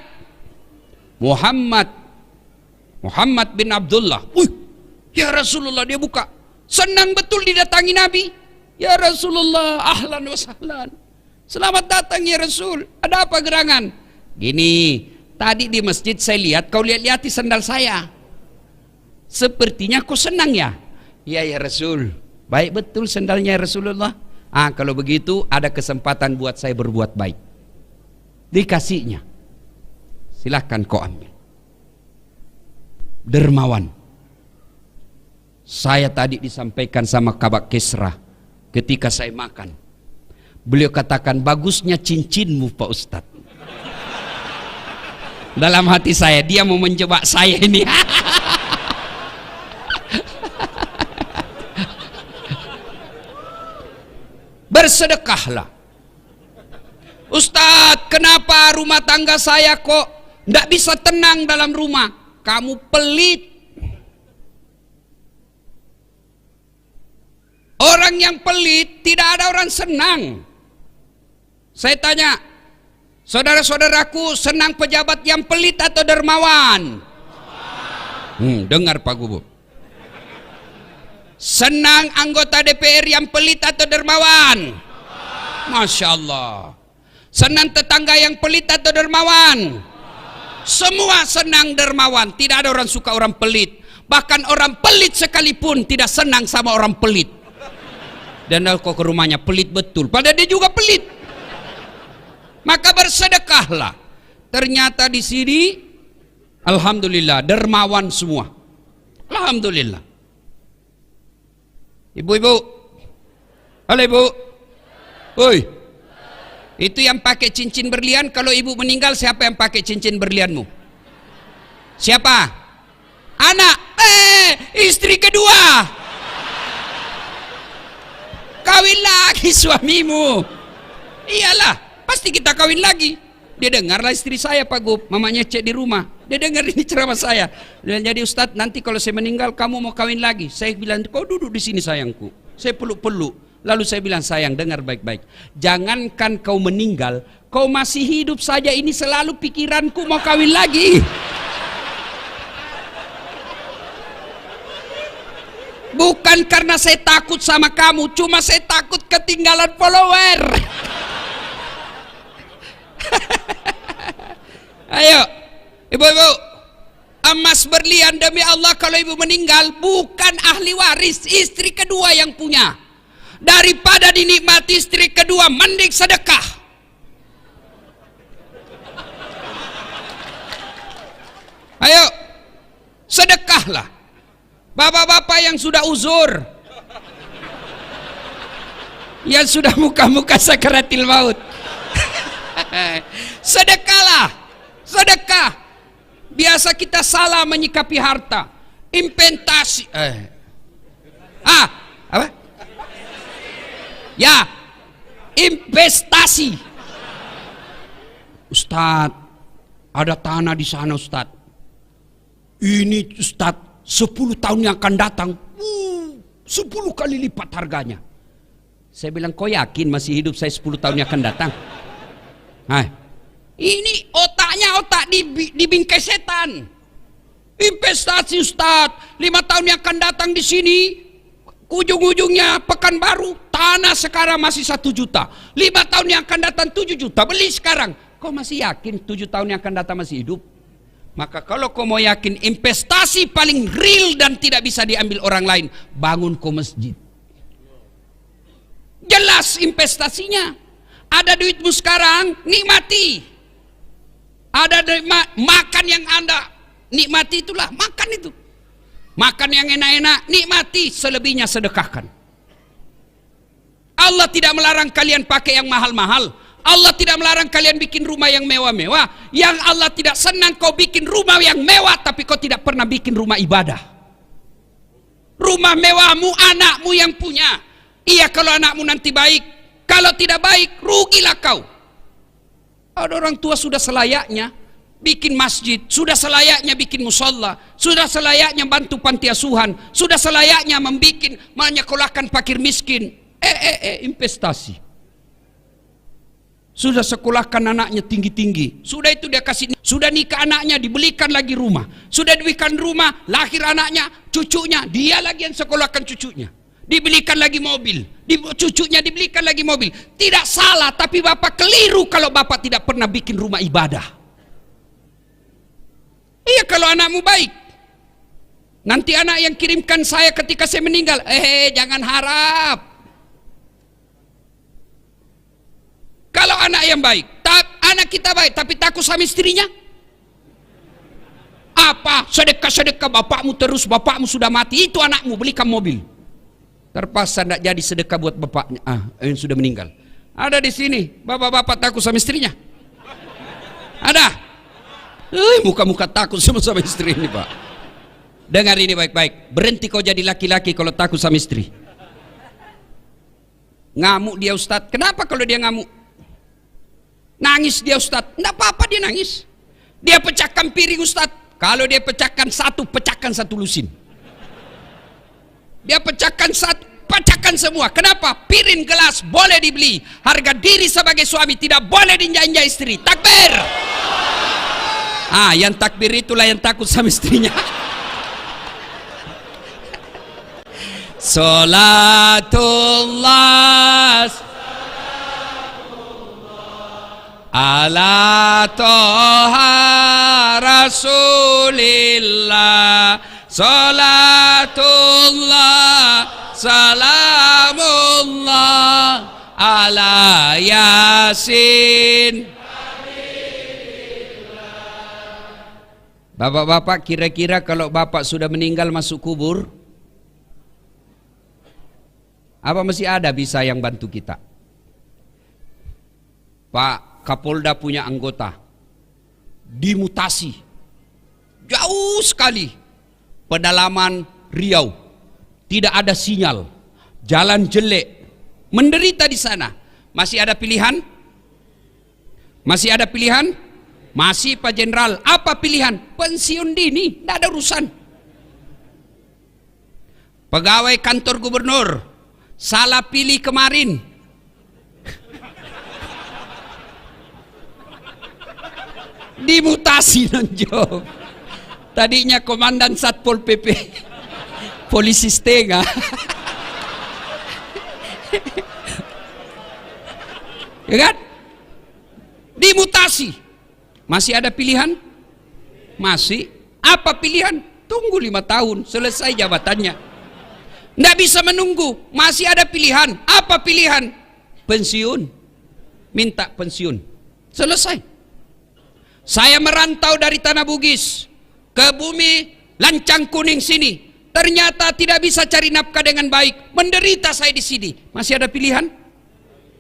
Muhammad bin Abdullah. Ya Rasulullah, dia buka. Senang betul didatangi Nabi. Ya Rasulullah, ahlan wa sahlan. Selamat datang ya Rasul. Ada apa gerangan? Gini, tadi di masjid saya lihat kau lihat-lihati sandal saya. Sepertinya kau senang ya? Iya ya Rasul. Baik betul sandalnya ya Rasulullah. Kalau begitu ada kesempatan buat saya berbuat baik. Dikasihnya. Silahkan kau ambil. Dermawan. Saya tadi disampaikan sama Kabak Kisra ketika saya makan. Beliau katakan, bagusnya cincinmu Pak Ustadz. Dalam hati saya, dia mau menjebak saya ini. Bersedekahlah. Ustadz, kenapa rumah tangga saya kok tidak bisa tenang dalam rumah? Kamu pelit. Orang yang pelit tidak ada orang senang. Saya tanya, saudara-saudaraku senang pejabat yang pelit atau dermawan? Dengar Pak Gubernur. Senang anggota DPR yang pelit atau dermawan? Masya Allah. Senang tetangga yang pelit atau dermawan? Semua senang dermawan. Tidak ada orang suka orang pelit. Bahkan orang pelit sekalipun tidak senang sama orang pelit. Dan kok ke rumahnya pelit betul, padahal dia juga pelit. Maka bersedekahlah. Ternyata di sini alhamdulillah dermawan semua. Alhamdulillah. Ibu-ibu, halo ibu, woi, itu yang pakai cincin berlian. Kalau ibu meninggal, siapa yang pakai cincin berlianmu? Siapa? Anak. Istri kedua. Kawin lagi suamimu. Iyalah, pasti kita kawin lagi. Dia dengarlah istri saya Pak Gub, mamanya cek di rumah. Dia dengar ini ceramah saya. Dan jadi Ustadz, nanti kalau saya meninggal kamu mau kawin lagi. Saya bilang, kau duduk di sini sayangku. Saya peluk-peluk. Lalu saya bilang, sayang dengar baik-baik. Jangankan kau meninggal, kau masih hidup saja ini selalu pikiranku mau kawin lagi. Bukan karena saya takut sama kamu, cuma saya takut ketinggalan follower. Ayo, ibu-ibu, emas berlian demi Allah kalau ibu meninggal bukan ahli waris, istri kedua yang punya. Daripada dinikmati istri kedua, mending sedekah. Ayo, sedekahlah. Bapak-bapak yang sudah uzur, yang sudah muka-muka sakaratil maut, sedekahlah, sedekah. Biasa kita salah menyikapi harta, investasi, apa? Ya, investasi. Ustadz, ada tanah di sana Ustadz. Ini Ustadz, 10 tahun yang akan datang 10 kali lipat harganya. Saya bilang, kau yakin masih hidup saya 10 tahun yang akan datang? Nah, ini otaknya otak di bingkai setan. Investasi Ustadz, 5 tahun yang akan datang di sini, ujung-ujungnya Pekanbaru, tanah sekarang masih 1 juta. 5 tahun yang akan datang 7 juta, beli sekarang. Kau masih yakin 7 tahun yang akan datang masih hidup? Maka kalau kau mau yakin investasi paling real dan tidak bisa diambil orang lain, bangun kau masjid. Jelas investasinya. Ada duitmu sekarang, nikmati. Ada makan yang Anda nikmati, itulah makan itu. Makan yang enak-enak, nikmati, selebihnya sedekahkan. Allah tidak melarang kalian pakai yang mahal-mahal. Allah tidak melarang kalian bikin rumah yang mewah-mewah. Yang Allah tidak senang kau bikin rumah yang mewah tapi kau tidak pernah bikin rumah ibadah. Rumah mewahmu anakmu yang punya. Iya kalau anakmu nanti baik. Kalau tidak baik, rugilah kau. Ada orang tua sudah selayaknya bikin masjid, sudah selayaknya bikin musalla, sudah selayaknya bantu panti asuhan, sudah selayaknya menyekolahkan fakir miskin. Investasi. Sudah sekolahkan anaknya tinggi-tinggi. Sudah itu dia kasih, sudah nikah anaknya, dibelikan lagi rumah. Sudah dibelikan rumah, lahir anaknya, cucunya, dia lagi yang sekolahkan cucunya. Dibelikan lagi mobil, cucunya dibelikan lagi mobil. Tidak salah, tapi bapak keliru kalau bapak tidak pernah bikin rumah ibadah. Iya kalau anakmu baik. Nanti anak yang kirimkan saya ketika saya meninggal, jangan harap. Kalau anak yang baik, anak kita baik, tapi takut sama istrinya. Apa? Sedekah-sedekah bapakmu terus, bapakmu sudah mati, itu anakmu belikan mobil. Terpaksa tidak jadi sedekah buat bapaknya, yang sudah meninggal. Ada di sini, bapak-bapak takut sama istrinya. Ada? Muka-muka takut sama istri ini Pak. Dengar ini baik-baik, berhenti kau jadi laki-laki kalau takut sama istri. Ngamuk dia Ustadz, kenapa kalau dia ngamuk? Nangis dia Ustadz, enggak apa-apa dia nangis. Dia pecahkan piring Ustadz, kalau dia pecahkan satu lusin. Dia pecahkan satu, pecahkan semua. Kenapa? Piring gelas boleh dibeli, harga diri sebagai suami tidak boleh diinjak-injak istri. Takbir. Yang takbir itulah yang takut sama istrinya. Salatullah ala toha rasulillah. Salatullah salamullah ala yasin. Bapak-bapak, kira-kira kalau bapak sudah meninggal masuk kubur, apa masih ada bisa yang bantu kita? Pak Kapolda punya anggota dimutasi jauh sekali, pedalaman Riau, tidak ada sinyal, jalan jelek, menderita di sana. Masih ada pilihan? Masih ada pilihan? Masih Pak Jenderal. Apa pilihan? Pensiun dini, tidak ada urusan. Pegawai kantor gubernur salah pilih kemarin, dimutasi nonjob. Tadinya komandan Satpol PP, polisi setengah. Ya kan? Dimutasi. Masih ada pilihan? Masih. Apa pilihan? Tunggu 5 tahun selesai jabatannya. Tidak bisa menunggu. Masih ada pilihan. Apa pilihan? Pensiun. Minta pensiun. Selesai. Saya merantau dari Tanah Bugis ke bumi Lancang Kuning sini. Ternyata tidak bisa cari nafkah dengan baik. Menderita saya di sini. Masih ada pilihan?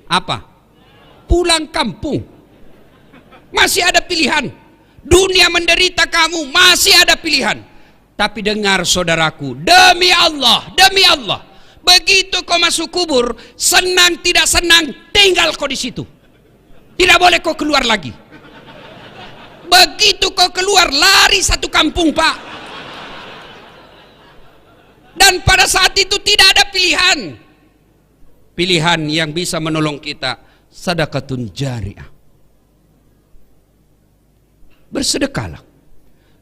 Apa? Pulang kampung. Masih ada pilihan. Dunia menderita kamu, masih ada pilihan. Tapi dengar saudaraku, demi Allah, begitu kau masuk kubur, senang tidak senang, tinggal kau di situ. Tidak boleh kau keluar lagi. Begitu kau keluar, lari satu kampung, Pak. Dan pada saat itu tidak ada pilihan. Pilihan yang bisa menolong kita, sedekatun jariyah. Bersedekahlah.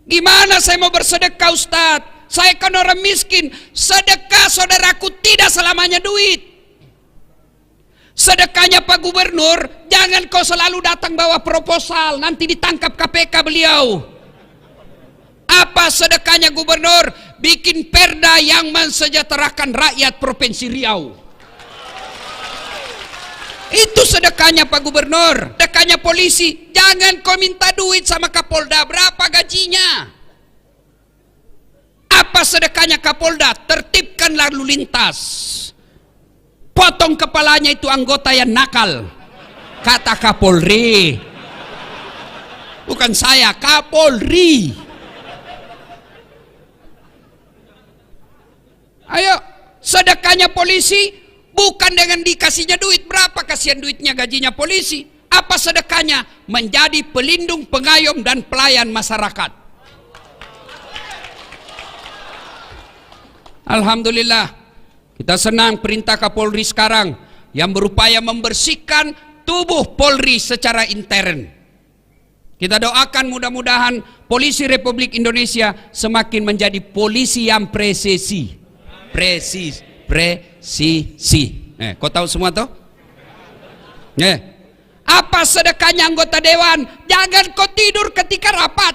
Gimana saya mau bersedekah, Ustadz? Saya kan orang miskin. Sedekah saudaraku tidak selamanya duit. Sedekahnya Pak Gubernur, jangan kau selalu datang bawa proposal, nanti ditangkap KPK beliau. Apa sedekahnya Gubernur? Bikin perda yang mensejahterakan rakyat Provinsi Riau. Itu sedekahnya Pak Gubernur. Sedekahnya polisi, jangan kau minta duit sama Kapolda. Berapa gajinya? Apa sedekahnya Kapolda? Tertibkan lalu lintas, potong kepalanya itu anggota yang nakal. Kata Kapolri, bukan saya, Kapolri. Ayo, sedekahnya polisi bukan dengan dikasihnya duit. Berapa kasihan duitnya gajinya polisi? Apa sedekahnya? Menjadi pelindung, pengayom dan pelayan masyarakat. Alhamdulillah, kita senang perintah Kapolri sekarang yang berupaya membersihkan tubuh Polri secara intern. Kita doakan mudah-mudahan polisi Republik Indonesia semakin menjadi polisi yang presisi. Kau tahu semua toh? Apa sedekahnya anggota dewan? Jangan kau tidur ketika rapat.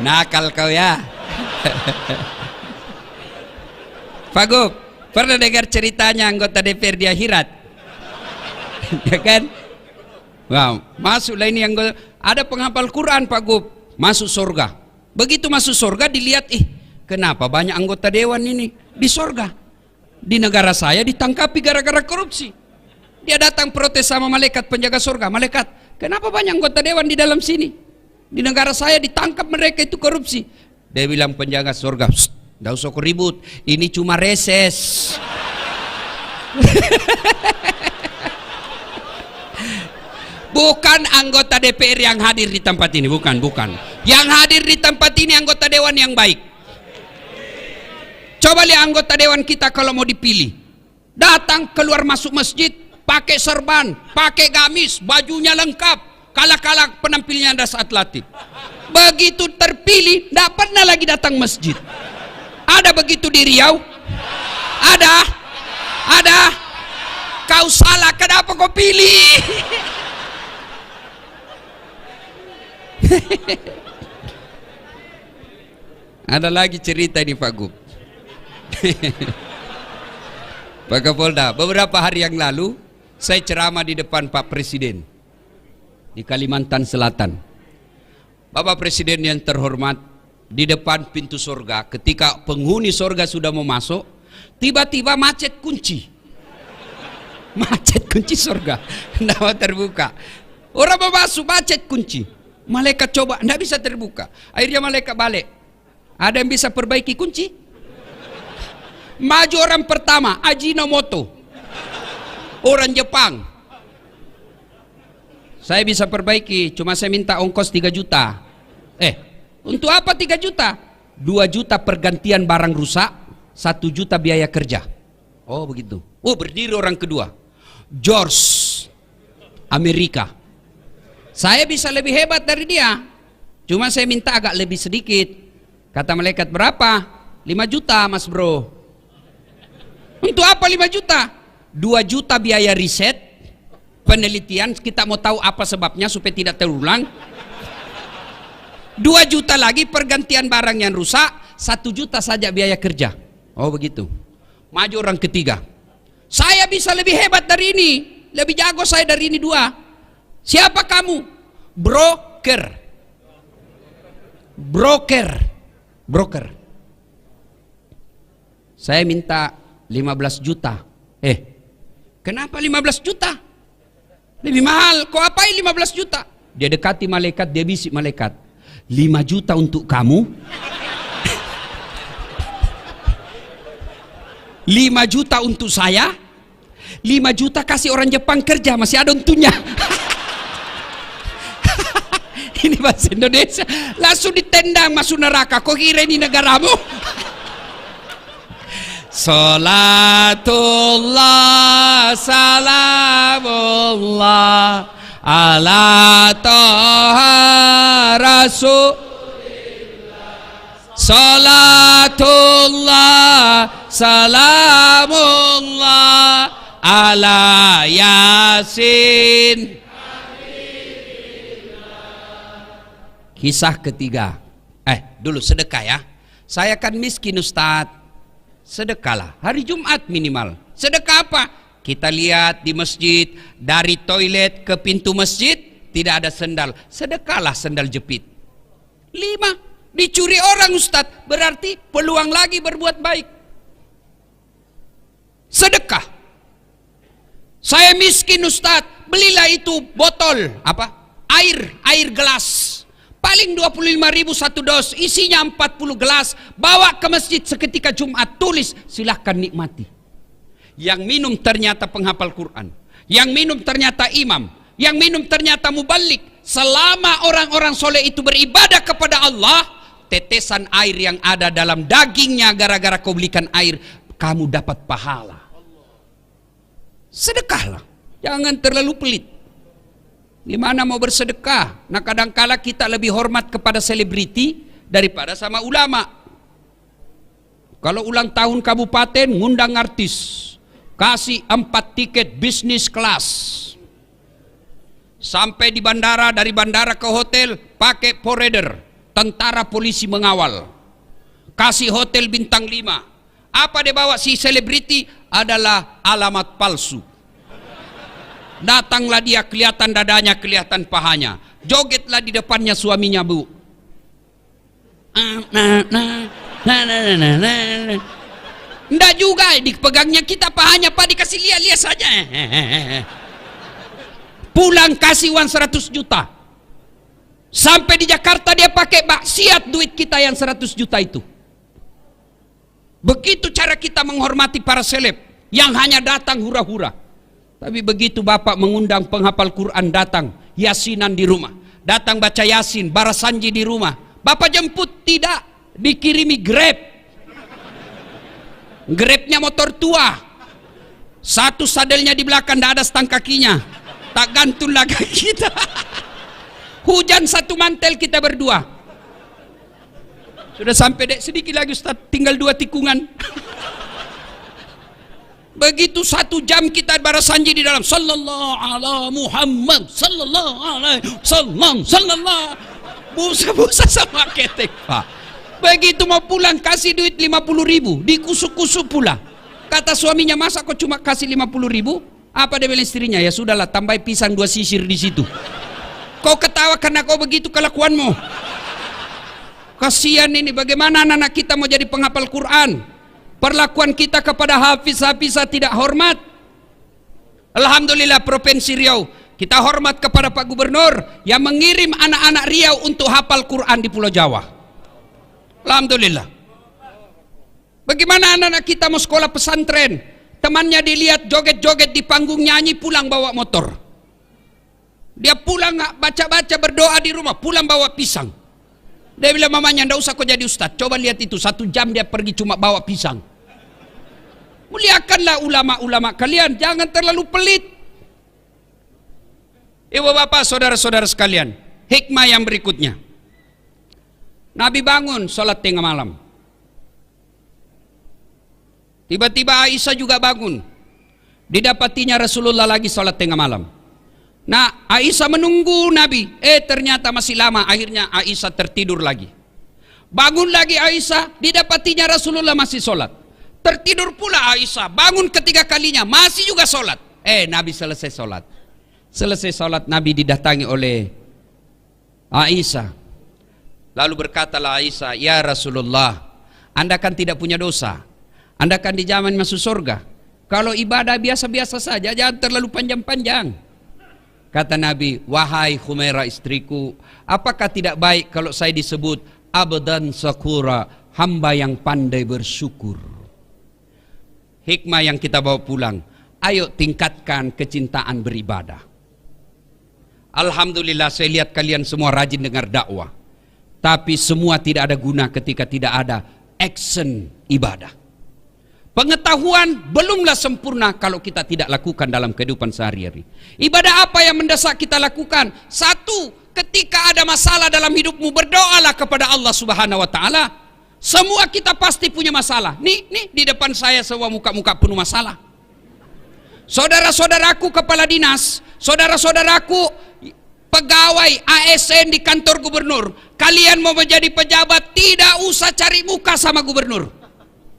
Nakal kau ya. Pak Gub, pernah dengar ceritanya anggota DPR di akhirat? Ya kan? Wow, masuklah ini yang ada penghafal Quran Pak Gub, masuk surga. Begitu masuk surga dilihat, kenapa banyak anggota dewan ini di surga? Di negara saya ditangkapi gara-gara korupsi. Dia datang protes sama malaikat penjaga surga. Malaikat, kenapa banyak anggota dewan di dalam sini? Di negara saya ditangkap mereka itu korupsi. Dia bilang penjaga surga, tidak usah kau ribut, ini cuma reses. Bukan anggota DPR yang hadir di tempat ini, bukan. Yang hadir di tempat ini anggota dewan yang baik. Coba lihat anggota dewan kita kalau mau dipilih, datang keluar masuk masjid pakai serban, pakai gamis, bajunya lengkap, kalah-kalah penampilnya pada saat latih. Begitu terpilih, tidak pernah lagi datang masjid. Ada begitu di Riau? Ada. Kau salah, kenapa kau pilih? Ada lagi cerita di Pak Gub. Pak Kapolda, beberapa hari yang lalu saya ceramah di depan Pak Presiden di Kalimantan Selatan. Bapak Presiden yang terhormat, di depan pintu surga, ketika penghuni surga sudah mau masuk, tiba-tiba macet kunci. Macet kunci surga, tidak mau terbuka. Orang mau masuk, macet kunci. Malaikat coba, tidak bisa terbuka. Akhirnya malaikat balik. Ada yang bisa perbaiki kunci? Maju orang pertama, Ajinomoto, orang Jepang. Saya bisa perbaiki, cuma saya minta ongkos 3 juta. Untuk apa 3 juta? 2 juta pergantian barang rusak, 1 juta biaya kerja. Oh begitu. Oh, berdiri orang kedua, George, Amerika. Saya bisa lebih hebat dari dia, cuma saya minta agak lebih sedikit. Kata malaikat, berapa? 5 juta mas bro. Untuk apa 5 juta? 2 juta biaya riset, penelitian, kita mau tahu apa sebabnya supaya tidak terulang. 2 juta lagi pergantian barang yang rusak, 1 juta saja biaya kerja. Oh begitu. Maju orang ketiga. Saya bisa lebih hebat dari ini, lebih jago saya dari ini 2. Siapa kamu? Broker. Saya minta 15 juta. Kenapa 15 juta? Lebih mahal. Kok apain 15 juta? Dia dekati malaikat, dia bisik malaikat, 5 juta untuk kamu, 5 juta untuk saya, 5 juta kasih orang Jepang kerja, masih ada untungnya. Ini bahasa Indonesia, langsung ditendang masuk neraka. Kok kira ini negaramu? Salatullah salamullah ala taha rasulillah. Salatullah salamullah ala yasin. Kisah ketiga. Dulu sedekah ya. Saya kan miskin Ustadz. Sedekahlah hari Jumat minimal. Sedekah apa? Kita lihat di masjid, dari toilet ke pintu masjid tidak ada sendal. Sedekahlah sendal jepit. 5. Dicuri orang Ustadz, berarti peluang lagi berbuat baik. Sedekah. Saya miskin Ustadz, belilah itu botol air gelas. Paling 25.000 1 dos, isinya 40 gelas. Bawa ke masjid seketika Jumat, tulis silahkan nikmati. Yang minum ternyata penghafal Quran, yang minum ternyata imam, yang minum ternyata mubalik. Selama orang-orang soleh itu beribadah kepada Allah, tetesan air yang ada dalam dagingnya gara-gara kau belikan air, kamu dapat pahala. Sedekahlah, jangan terlalu pelit. Gimana mau bersedekah? Nah kadangkala kita lebih hormat kepada selebriti daripada sama ulama. Kalau ulang tahun kabupaten, ngundang artis, kasih 4 tiket bisnis kelas. Sampai di bandara, dari bandara ke hotel pakai forerunner, tentara polisi mengawal. Kasih hotel bintang 5. Apa dia bawa si selebriti? Adalah alamat palsu. Datanglah dia, kelihatan dadanya, kelihatan pahanya. Jogetlah di depannya suaminya, bu. Nggak juga dipegangnya kita pahanya, Pak, dikasih lihat-lihat saja. Pulang kasih uang 100 juta. Sampai di Jakarta dia pakai maksiat duit kita yang 100 juta itu. Begitu cara kita menghormati para seleb yang hanya datang hura-hura. Tapi begitu Bapak mengundang penghafal Quran datang, yasinan di rumah, datang baca yasin, barasanji di rumah, Bapak jemput, tidak, dikirimi Grab. Grabnya motor tua, satu sadelnya di belakang, tidak ada stang kakinya, tak gantung lah kaki kita. Hujan satu mantel kita berdua. Sudah sampai dek sedikit lagi Ustaz, tinggal 2 tikungan. Begitu 1 jam kita barasanji di dalam sallallahu ala Muhammad sallallahu alaihi wasallam sallallahu. Busa-busa sama ketek Pak. Begitu mau pulang kasih duit 50.000, dikusuk-kusuk pula. Kata suaminya, masa kok cuma kasih 50.000? Apa dia bilang istrinya? Ya sudahlah, tambah pisang 2 sisir di situ. Kau ketawa karena kau begitu kelakuanmu. Kasihan ini, bagaimana anak-anak kita mau jadi penghafal Quran? Perlakuan kita kepada hafiz-hafizah tidak hormat. Alhamdulillah Provinsi Riau, kita hormat kepada Pak Gubernur yang mengirim anak-anak Riau untuk hafal Quran di Pulau Jawa. Alhamdulillah. Bagaimana anak-anak kita mau sekolah pesantren, temannya dilihat joget-joget di panggung nyanyi, pulang bawa motor. Dia pulang baca-baca berdoa di rumah, pulang bawa pisang. Dia bilang mamanya, ndak usah kau jadi ustaz. Coba lihat itu, 1 jam dia pergi cuma bawa pisang. Muliakanlah ulama-ulama kalian, jangan terlalu pelit. Ibu bapak, saudara-saudara sekalian, hikmah yang berikutnya. Nabi bangun sholat tengah malam. Tiba-tiba Aisyah juga bangun. Didapatinya Rasulullah lagi sholat tengah malam. Nah, Aisyah menunggu Nabi. Ternyata masih lama. Akhirnya Aisyah tertidur lagi. Bangun lagi Aisyah, didapatinya Rasulullah masih sholat. Tertidur pula Aisyah, bangun ketiga kalinya, masih juga sholat. Nabi selesai sholat. Selesai sholat, Nabi didatangi oleh Aisyah. Lalu berkatalah Aisyah, ya Rasulullah, Anda kan tidak punya dosa. Anda kan dijamin masuk surga. Kalau ibadah biasa-biasa saja, jangan terlalu panjang-panjang. Kata Nabi, wahai Humairah istriku, apakah tidak baik kalau saya disebut abdan syakura, hamba yang pandai bersyukur? Hikmah yang kita bawa pulang, ayo tingkatkan kecintaan beribadah. Alhamdulillah saya lihat kalian semua rajin dengar dakwah. Tapi semua tidak ada guna ketika tidak ada action ibadah. Pengetahuan belumlah sempurna kalau kita tidak lakukan dalam kehidupan sehari-hari. Ibadah apa yang mendesak kita lakukan? 1, ketika ada masalah dalam hidupmu, berdoalah kepada Allah Subhanahu wa taala. Semua kita pasti punya masalah. Nih di depan saya semua muka-muka penuh masalah. Saudara-saudaraku kepala dinas, saudara-saudaraku pegawai ASN di kantor gubernur, kalian mau menjadi pejabat, tidak usah cari muka sama gubernur.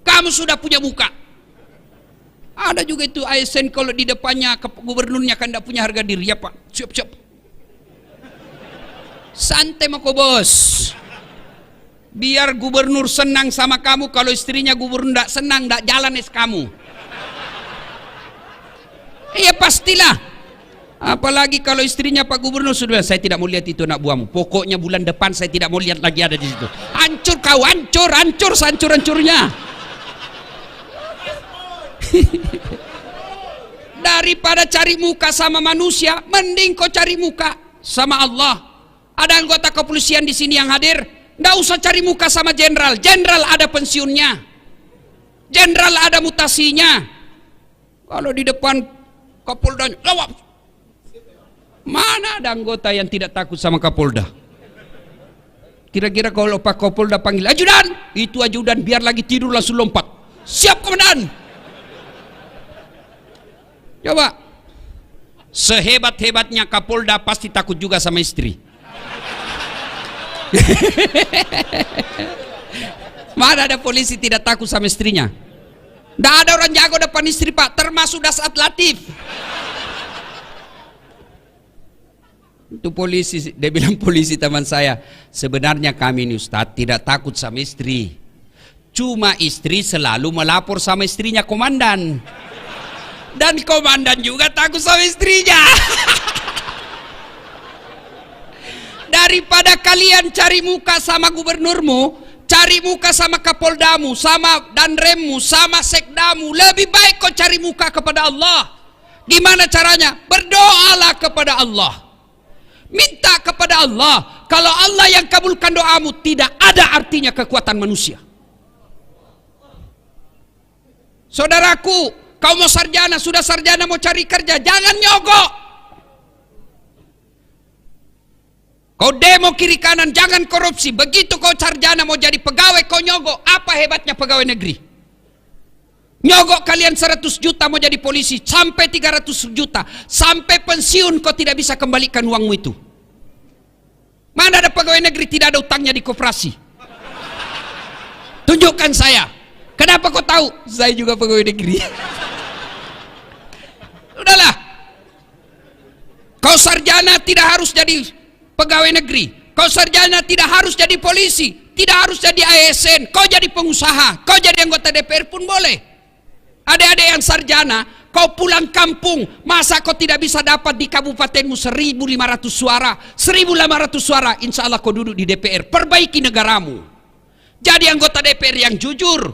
Kamu sudah punya muka. Ada juga itu ASN kalau di depannya gubernurnya kan tidak punya harga diri, ya Pak. Siap-siap. Santai mako bos. Biar gubernur senang sama kamu, kalau istrinya gubernur tidak senang, tidak jalan kamu. Iya pastilah. Apalagi kalau istrinya Pak Gubernur sudah, saya tidak mau lihat itu anak buahmu. Pokoknya bulan depan saya tidak mau lihat lagi ada di situ. Hancur kau, hancur sehancur-hancurnya. Daripada cari muka sama manusia, mending kau cari muka sama Allah. Ada anggota kepolisian di sini yang hadir, nggak usah cari muka sama jenderal. Jenderal ada pensiunnya, jenderal ada mutasinya. Kalau di depan Kapolda, jawab. Mana ada anggota yang tidak takut sama Kapolda? Kira-kira kalau Pak Kapolda panggil ajudan, itu ajudan biar lagi tidur langsung lompat. Siap komandan. Coba, sehebat-hebatnya Kapolda pasti takut juga sama istri. Mana ada polisi tidak takut sama istrinya? Tidak ada orang jago depan istri Pak, termasuk Dasat Latif. Itu polisi, dia bilang polisi teman saya, sebenarnya kami ini Ustadz tidak takut sama istri. Cuma istri selalu melapor sama istrinya komandan. Dan komandan juga takut sama istrinya. Daripada kalian cari muka sama gubernurmu, cari muka sama kapoldamu, sama danremmu, sama sekdamu, lebih baik kau cari muka kepada Allah. Gimana caranya? Berdoalah kepada Allah. Minta kepada Allah. Kalau Allah yang kabulkan doamu, tidak ada artinya kekuatan manusia. Saudaraku, kau mau sarjana, sudah sarjana mau cari kerja, jangan nyogok. Kau demo kiri kanan, jangan korupsi. Begitu kau sarjana mau jadi pegawai, kau nyogok. Apa hebatnya pegawai negeri? Nyogok kalian 100 juta mau jadi polisi, sampai 300 juta. Sampai pensiun kau tidak bisa kembalikan uangmu itu. Mana ada pegawai negeri tidak ada utangnya di koperasi? Tunjukkan saya. Kenapa kau tahu? Saya juga pegawai negeri. Udahlah. Kau sarjana tidak harus jadi pegawai negeri. Kau sarjana tidak harus jadi polisi, tidak harus jadi ASN. Kau jadi pengusaha, kau jadi anggota DPR pun boleh. Adik-adik yang sarjana, kau pulang kampung, masa kau tidak bisa dapat di kabupatenmu 1.500 suara? 1.500 suara, insya Allah kau duduk di DPR. Perbaiki negaramu. Jadi anggota DPR yang jujur.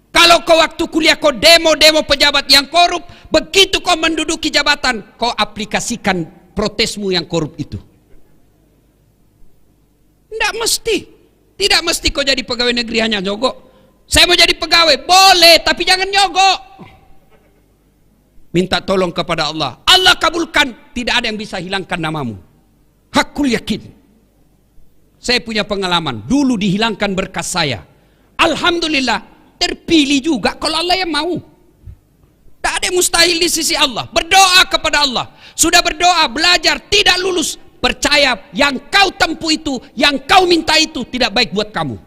Kalau kau waktu kuliah kau demo-demo pejabat yang korup, begitu kau menduduki jabatan, kau aplikasikan protesmu yang korup itu. Tidak mesti. Tidak mesti kau jadi pegawai negeri hanya nyogok. Saya mau jadi pegawai, boleh, tapi jangan nyogok. Minta tolong kepada Allah. Allah kabulkan, tidak ada yang bisa hilangkan namamu. Hakul yakin. Saya punya pengalaman, dulu dihilangkan berkas saya. Alhamdulillah, terpilih juga kalau Allah yang mau. Tak ada yang mustahil di sisi Allah. Berdoa kepada Allah. Sudah berdoa, belajar, tidak lulus. Percaya yang kau tempuh itu, yang kau minta itu tidak baik buat kamu.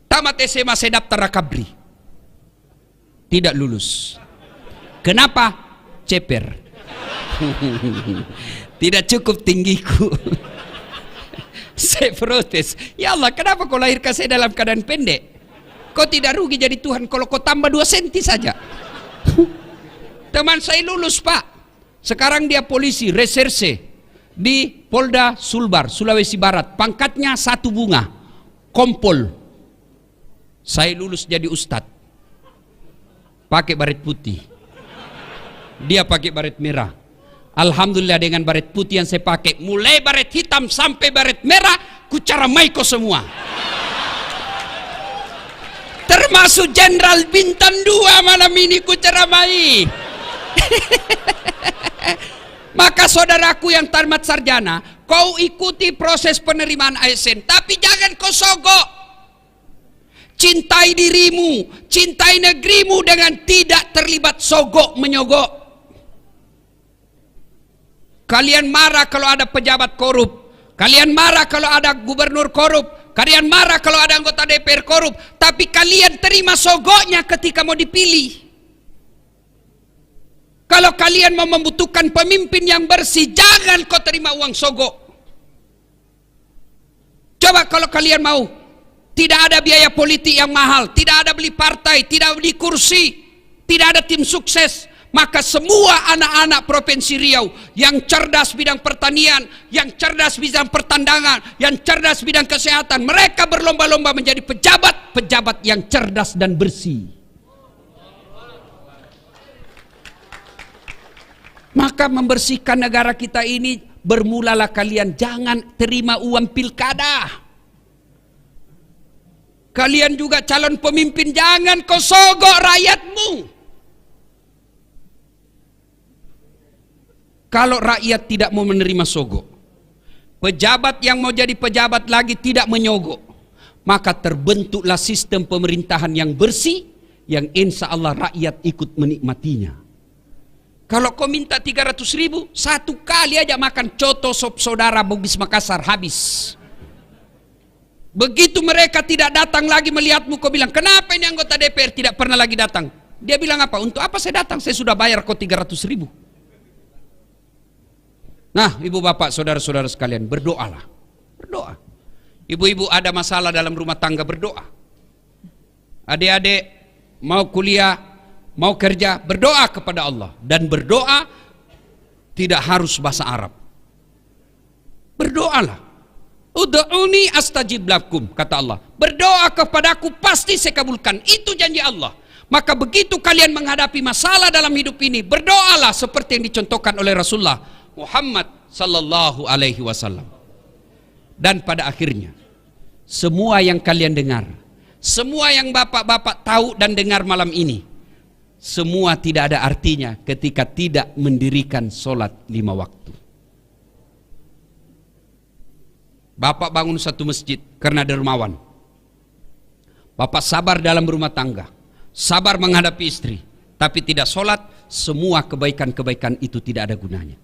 Tamat SMA saya daftar Rakabri. Tidak lulus. Kenapa? Ceper. Tidak cukup tinggiku. Saya protes. Ya Allah, kenapa kau lahirkan saya dalam keadaan pendek? Kau tidak rugi jadi Tuhan kalau kau tambah 2 senti saja. Teman saya lulus, Pak. Sekarang dia polisi reserse di Polda Sulbar, Sulawesi Barat. Pangkatnya 1 bunga, kompol. Saya lulus jadi ustadz, pakai baret putih. Dia pakai baret merah. Alhamdulillah dengan baret putih yang saya pakai, mulai baret hitam sampai baret merah, ku caramai kau semua. Termasuk Jenderal Bintang 2 malam ini ku ceramai. Maka saudaraku yang tamat sarjana, kau ikuti proses penerimaan ASN, tapi jangan kau sogok. Cintai dirimu, cintai negerimu dengan tidak terlibat sogok menyogok. Kalian marah kalau ada pejabat korup, kalian marah kalau ada gubernur korup, kalian marah kalau ada anggota DPR korup, tapi kalian terima sogoknya ketika mau dipilih. Kalau kalian mau membutuhkan pemimpin yang bersih, jangan kau terima uang sogok. Coba kalau kalian mau, tidak ada biaya politik yang mahal, tidak ada beli partai, tidak beli kursi, tidak ada tim sukses, maka semua anak-anak Provinsi Riau yang cerdas bidang pertanian, yang cerdas bidang pertandangan, yang cerdas bidang kesehatan, mereka berlomba-lomba menjadi pejabat-pejabat yang cerdas dan bersih. Maka membersihkan negara kita ini bermulalah kalian jangan terima uang pilkada. Kalian juga calon pemimpin jangan kau sogok rakyatmu. Kalau rakyat tidak mau menerima sogok, pejabat yang mau jadi pejabat lagi tidak menyogok, maka terbentuklah sistem pemerintahan yang bersih, yang insya Allah rakyat ikut menikmatinya. Kalau kau minta 300.000, 1 kali aja makan coto sop saudara Bugis Makassar habis. Begitu mereka tidak datang lagi melihatmu, kau bilang, kenapa ini anggota DPR tidak pernah lagi datang? Dia bilang apa? Untuk apa saya datang? Saya sudah bayar kau 300.000. Nah, ibu bapak, saudara-saudara sekalian, berdoalah. Berdoa. Ibu-ibu ada masalah dalam rumah tangga, berdoa. Adik-adik mau kuliah, mau kerja, berdoa kepada Allah. Dan berdoa tidak harus bahasa Arab. Berdoalah. Ud'uni astajib lakum, kata Allah. Berdoa kepadaku pasti saya kabulkan. Itu janji Allah. Maka begitu kalian menghadapi masalah dalam hidup ini, berdoalah seperti yang dicontohkan oleh Rasulullah Muhammad sallallahu alaihi wasallam. Dan pada akhirnya, semua yang kalian dengar, semua yang bapak-bapak tahu dan dengar malam ini, semua tidak ada artinya ketika tidak mendirikan sholat 5 waktu. Bapak bangun satu masjid karena dermawan. Bapak sabar dalam rumah tangga, sabar menghadapi istri, tapi tidak sholat, semua kebaikan-kebaikan itu tidak ada gunanya.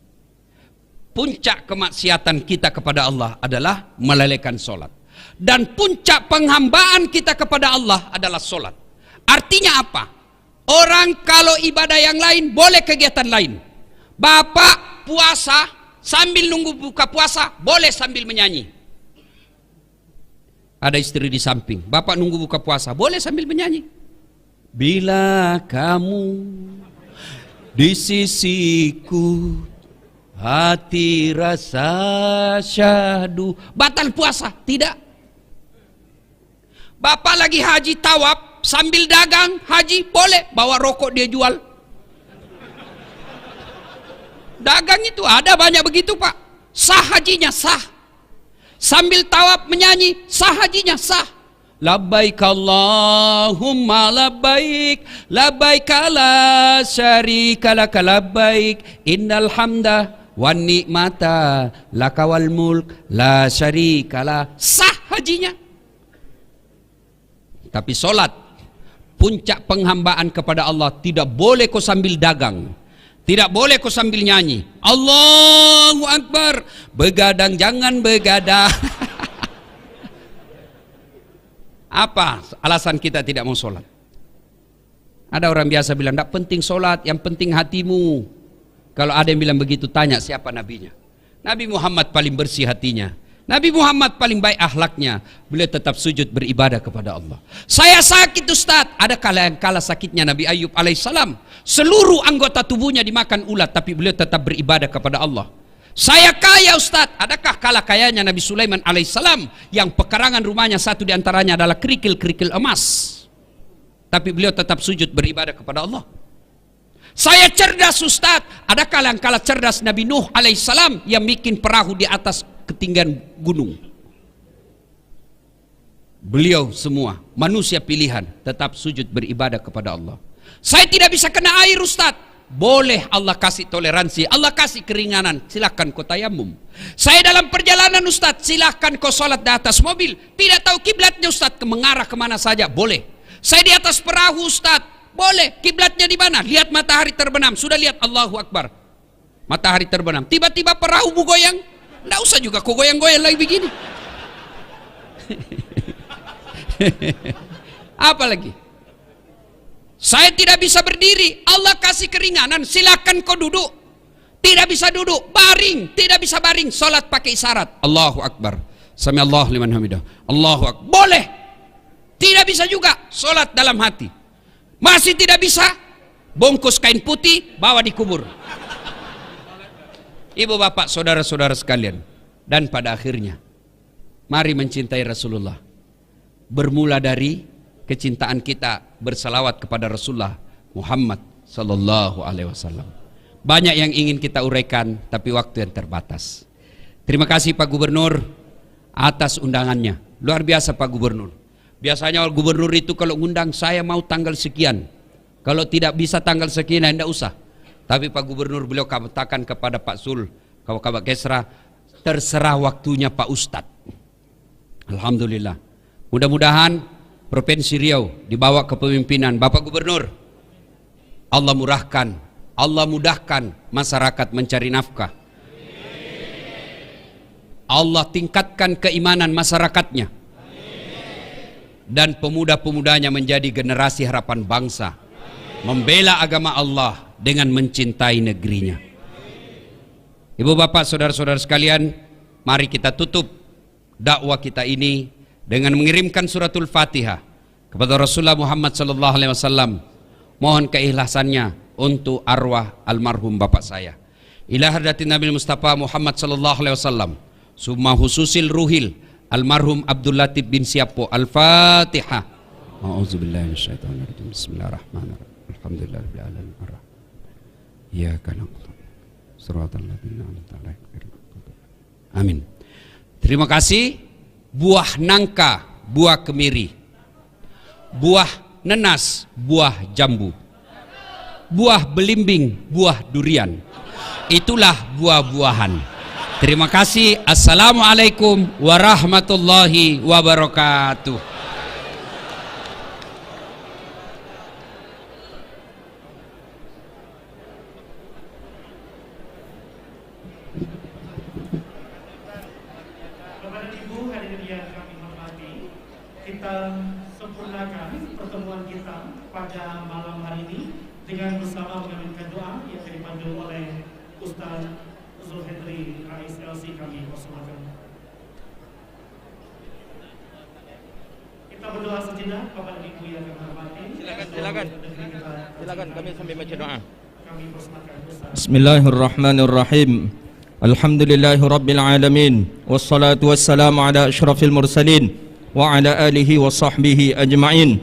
Puncak kemaksiatan kita kepada Allah adalah melalaikan sholat. Dan puncak penghambaan kita kepada Allah adalah sholat. Artinya apa? Orang kalau ibadah yang lain boleh kegiatan lain. Bapak puasa sambil nunggu buka puasa boleh sambil menyanyi. Ada istri di samping, bapak nunggu buka puasa boleh sambil menyanyi. Bila kamu di sisiku, hati rasa syahdu. Batal puasa? Tidak. Bapak lagi haji tawaf sambil dagang haji boleh, bawa rokok dia jual. Dagang itu ada banyak begitu pak, sah hajinya sah. Sambil tawaf menyanyi sah hajinya sah. Labbaik Allahumma labbaik, labbaik la syarika laka labbaik, innal hamda wan ni'mata laka wal mulk la syarika la. Sah hajinya. Tapi solat, puncak penghambaan kepada Allah, tidak boleh kau sambil dagang, tidak boleh kau sambil nyanyi Allahu Akbar, begadang jangan begadang. Apa alasan kita tidak mau sholat? Ada orang biasa bilang, tidak penting sholat, yang penting hatimu. Kalau ada yang bilang begitu, tanya siapa nabinya. Nabi Muhammad paling bersih hatinya, Nabi Muhammad paling baik akhlaknya, beliau tetap sujud beribadah kepada Allah. Saya sakit Ustaz, ada kala yang kalah sakitnya Nabi Ayub alaihissalam, seluruh anggota tubuhnya dimakan ulat, tapi beliau tetap beribadah kepada Allah. Saya kaya Ustaz, adakah kalah kayanya Nabi Sulaiman alaihissalam, yang pekarangan rumahnya satu diantaranya adalah kerikil-kerikil emas, tapi beliau tetap sujud beribadah kepada Allah. Saya cerdas Ustaz, adakah yang kalah cerdas Nabi Nuh alaihissalam, yang bikin perahu di atas ketinggian gunung. Beliau semua manusia pilihan tetap sujud beribadah kepada Allah. Saya tidak bisa kena air Ustaz, boleh Allah kasih toleransi, Allah kasih keringanan, silakan kau tayamum. Saya dalam perjalanan Ustaz, silakan kau sholat di atas mobil, tidak tahu kiblatnya Ustaz, mengarah kemana saja, boleh. Saya di atas perahu Ustaz, boleh. Kiblatnya di mana? Lihat matahari terbenam, sudah lihat Allahu Akbar, matahari terbenam, tiba-tiba perahu goyang, tidak usah juga kau goyang-goyang lagi begini. Apa lagi? Saya tidak bisa berdiri, Allah kasih keringanan, silakan kau duduk. Tidak bisa duduk, baring, tidak bisa baring, sholat pakai isyarat. Allahu Akbar, sami Allah liman hamidah, Allahu Akbar, boleh. Tidak bisa juga, sholat dalam hati. Masih tidak bisa, bungkus kain putih, bawa dikubur. Ibu bapak saudara-saudara sekalian, dan pada akhirnya mari mencintai Rasulullah. Bermula dari kecintaan kita bersalawat kepada Rasulullah Muhammad sallallahu alaihi wasallam. Banyak yang ingin kita uraikan, tapi waktu yang terbatas. Terima kasih Pak Gubernur atas undangannya. Luar biasa Pak Gubernur. Biasanya gubernur itu kalau ngundang, saya mau tanggal sekian, kalau tidak bisa tanggal sekian tidak usah. Tapi Pak Gubernur beliau katakan kepada Pak Sul, kalau Kabak Kesra, terserah waktunya Pak Ustadz. Alhamdulillah. Mudah-mudahan Provinsi Riau dibawa kepemimpinan Bapak Gubernur, Allah mudahkan masyarakat mencari nafkah. Allah tingkatkan keimanan masyarakatnya. Dan pemuda-pemudanya menjadi generasi harapan bangsa, membela agama Allah dengan mencintai negerinya. Ibu bapak saudara-saudara sekalian, mari kita tutup dakwah kita ini dengan mengirimkan suratul Fatihah kepada Rasulullah Muhammad sallallahu alaihi wasallam. Mohon keikhlasannya untuk arwah almarhum bapak saya. Ila hadratin Nabi Mustafa Muhammad sallallahu alaihi wasallam. Summa hususil ruhil almarhum Abdul Latif bin Siapo. Al-Fatihah. A'udzubillahi minasyaitonir rajim. Bismillahirrahmanirrahim. Alhamdulillahirabbil alamin. Iyyaka na'budu shiratal ladzina an'amta 'alaihim. Amin. Terima kasih. Buah nangka, buah kemiri, buah nenas, buah jambu, buah belimbing, buah durian. Itulah buah-buahan. Terima kasih. Assalamualaikum warahmatullahi wabarakatuh. Bapak dan Ibu hadirin yang kami hormati, kita sempurnakan pertemuan kita pada malam hari ini dengan bersama mengaminkan doa yang dipandu oleh Ustaz Zulhedri Rais LC kami persilakan. Kita berdoa sejenak Bapak dan Ibu yang kami hormati. Silakan kami sambil baca doa. Kami persilakan Ustaz. Bismillahirrahmanirrahim. Alhamdulillahi Rabbil Alamin. Wassalatu wassalamu ala ashrafil mursalin wa ala alihi wa sahbihi ajma'in.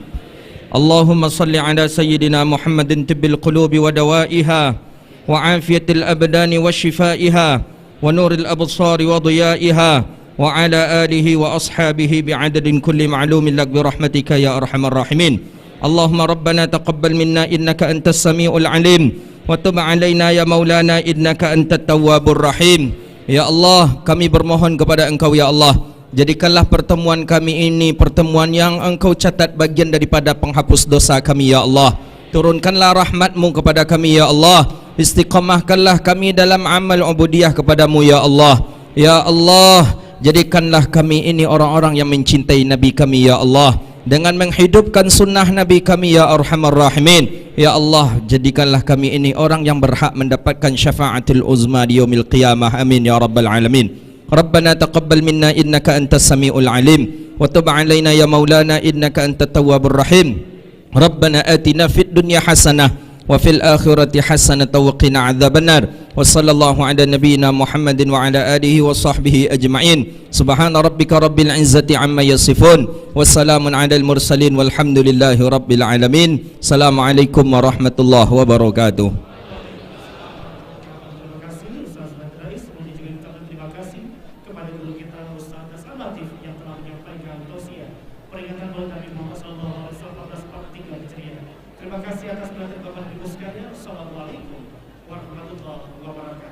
Allahumma salli ala sayyidina Muhammadin tibbil qulubi wa dawaiha wa afiyatil abdani wa shifaiha wa nuril absari wa diyaiha wa ala alihi wa ashabihi bi'adadin kulli ma'lumin lak bi rahmatika ya arhamar rahimin. Allahumma rabbana taqabbal minna innaka antas samiul alim wa tub alaina ya maulana innaka antat tawwabur rahim. Ya Allah, kami bermohon kepada Engkau ya Allah, jadikanlah pertemuan kami ini pertemuan yang Engkau catat bagian daripada penghapus dosa kami ya Allah. Turunkanlah rahmat-Mu kepada kami ya Allah. Istiqamahkanlah kami dalam amal ubudiyah kepadamu ya Allah. Ya Allah, jadikanlah kami ini orang-orang yang mencintai Nabi kami ya Allah, dengan menghidupkan sunnah Nabi kami ya arhamar rahimin. Ya Allah, jadikanlah kami ini orang yang berhak mendapatkan syafaatul uzma di yaumil qiyamah. Amin ya rabbal alamin. Rabbana taqabbal minna innaka antas samiul alim wa tub alaina ya maulana innaka antat tawwabur rahim. Rabbana atina fid dunya hasanah wa fil akhirati hasanatan wa qina adzabannar. Wa sallallahu ala nabiyyina Muhammadin wa ala alihi wa sahbihi ajma'in. Subhana rabbika rabbil izzati amma yasifun wa salamun ala al mursalin walhamdulillahi rabbil alamin. Assalamualaikum warahmatullahi wabarakatuh. Terima kasih Ustaz Rais. Kemudian juga kita berterima kasih kepada guru kita Ustaz Hasan Latif yang telah menyampaikan tausiah peringatan Maulid Nabi Muhammad SAW 1443 Hijriah. Terima kasih atas perhatian Bapak Ibu sekalian. Assalamualaikum warahmatullahi wabarakatuh.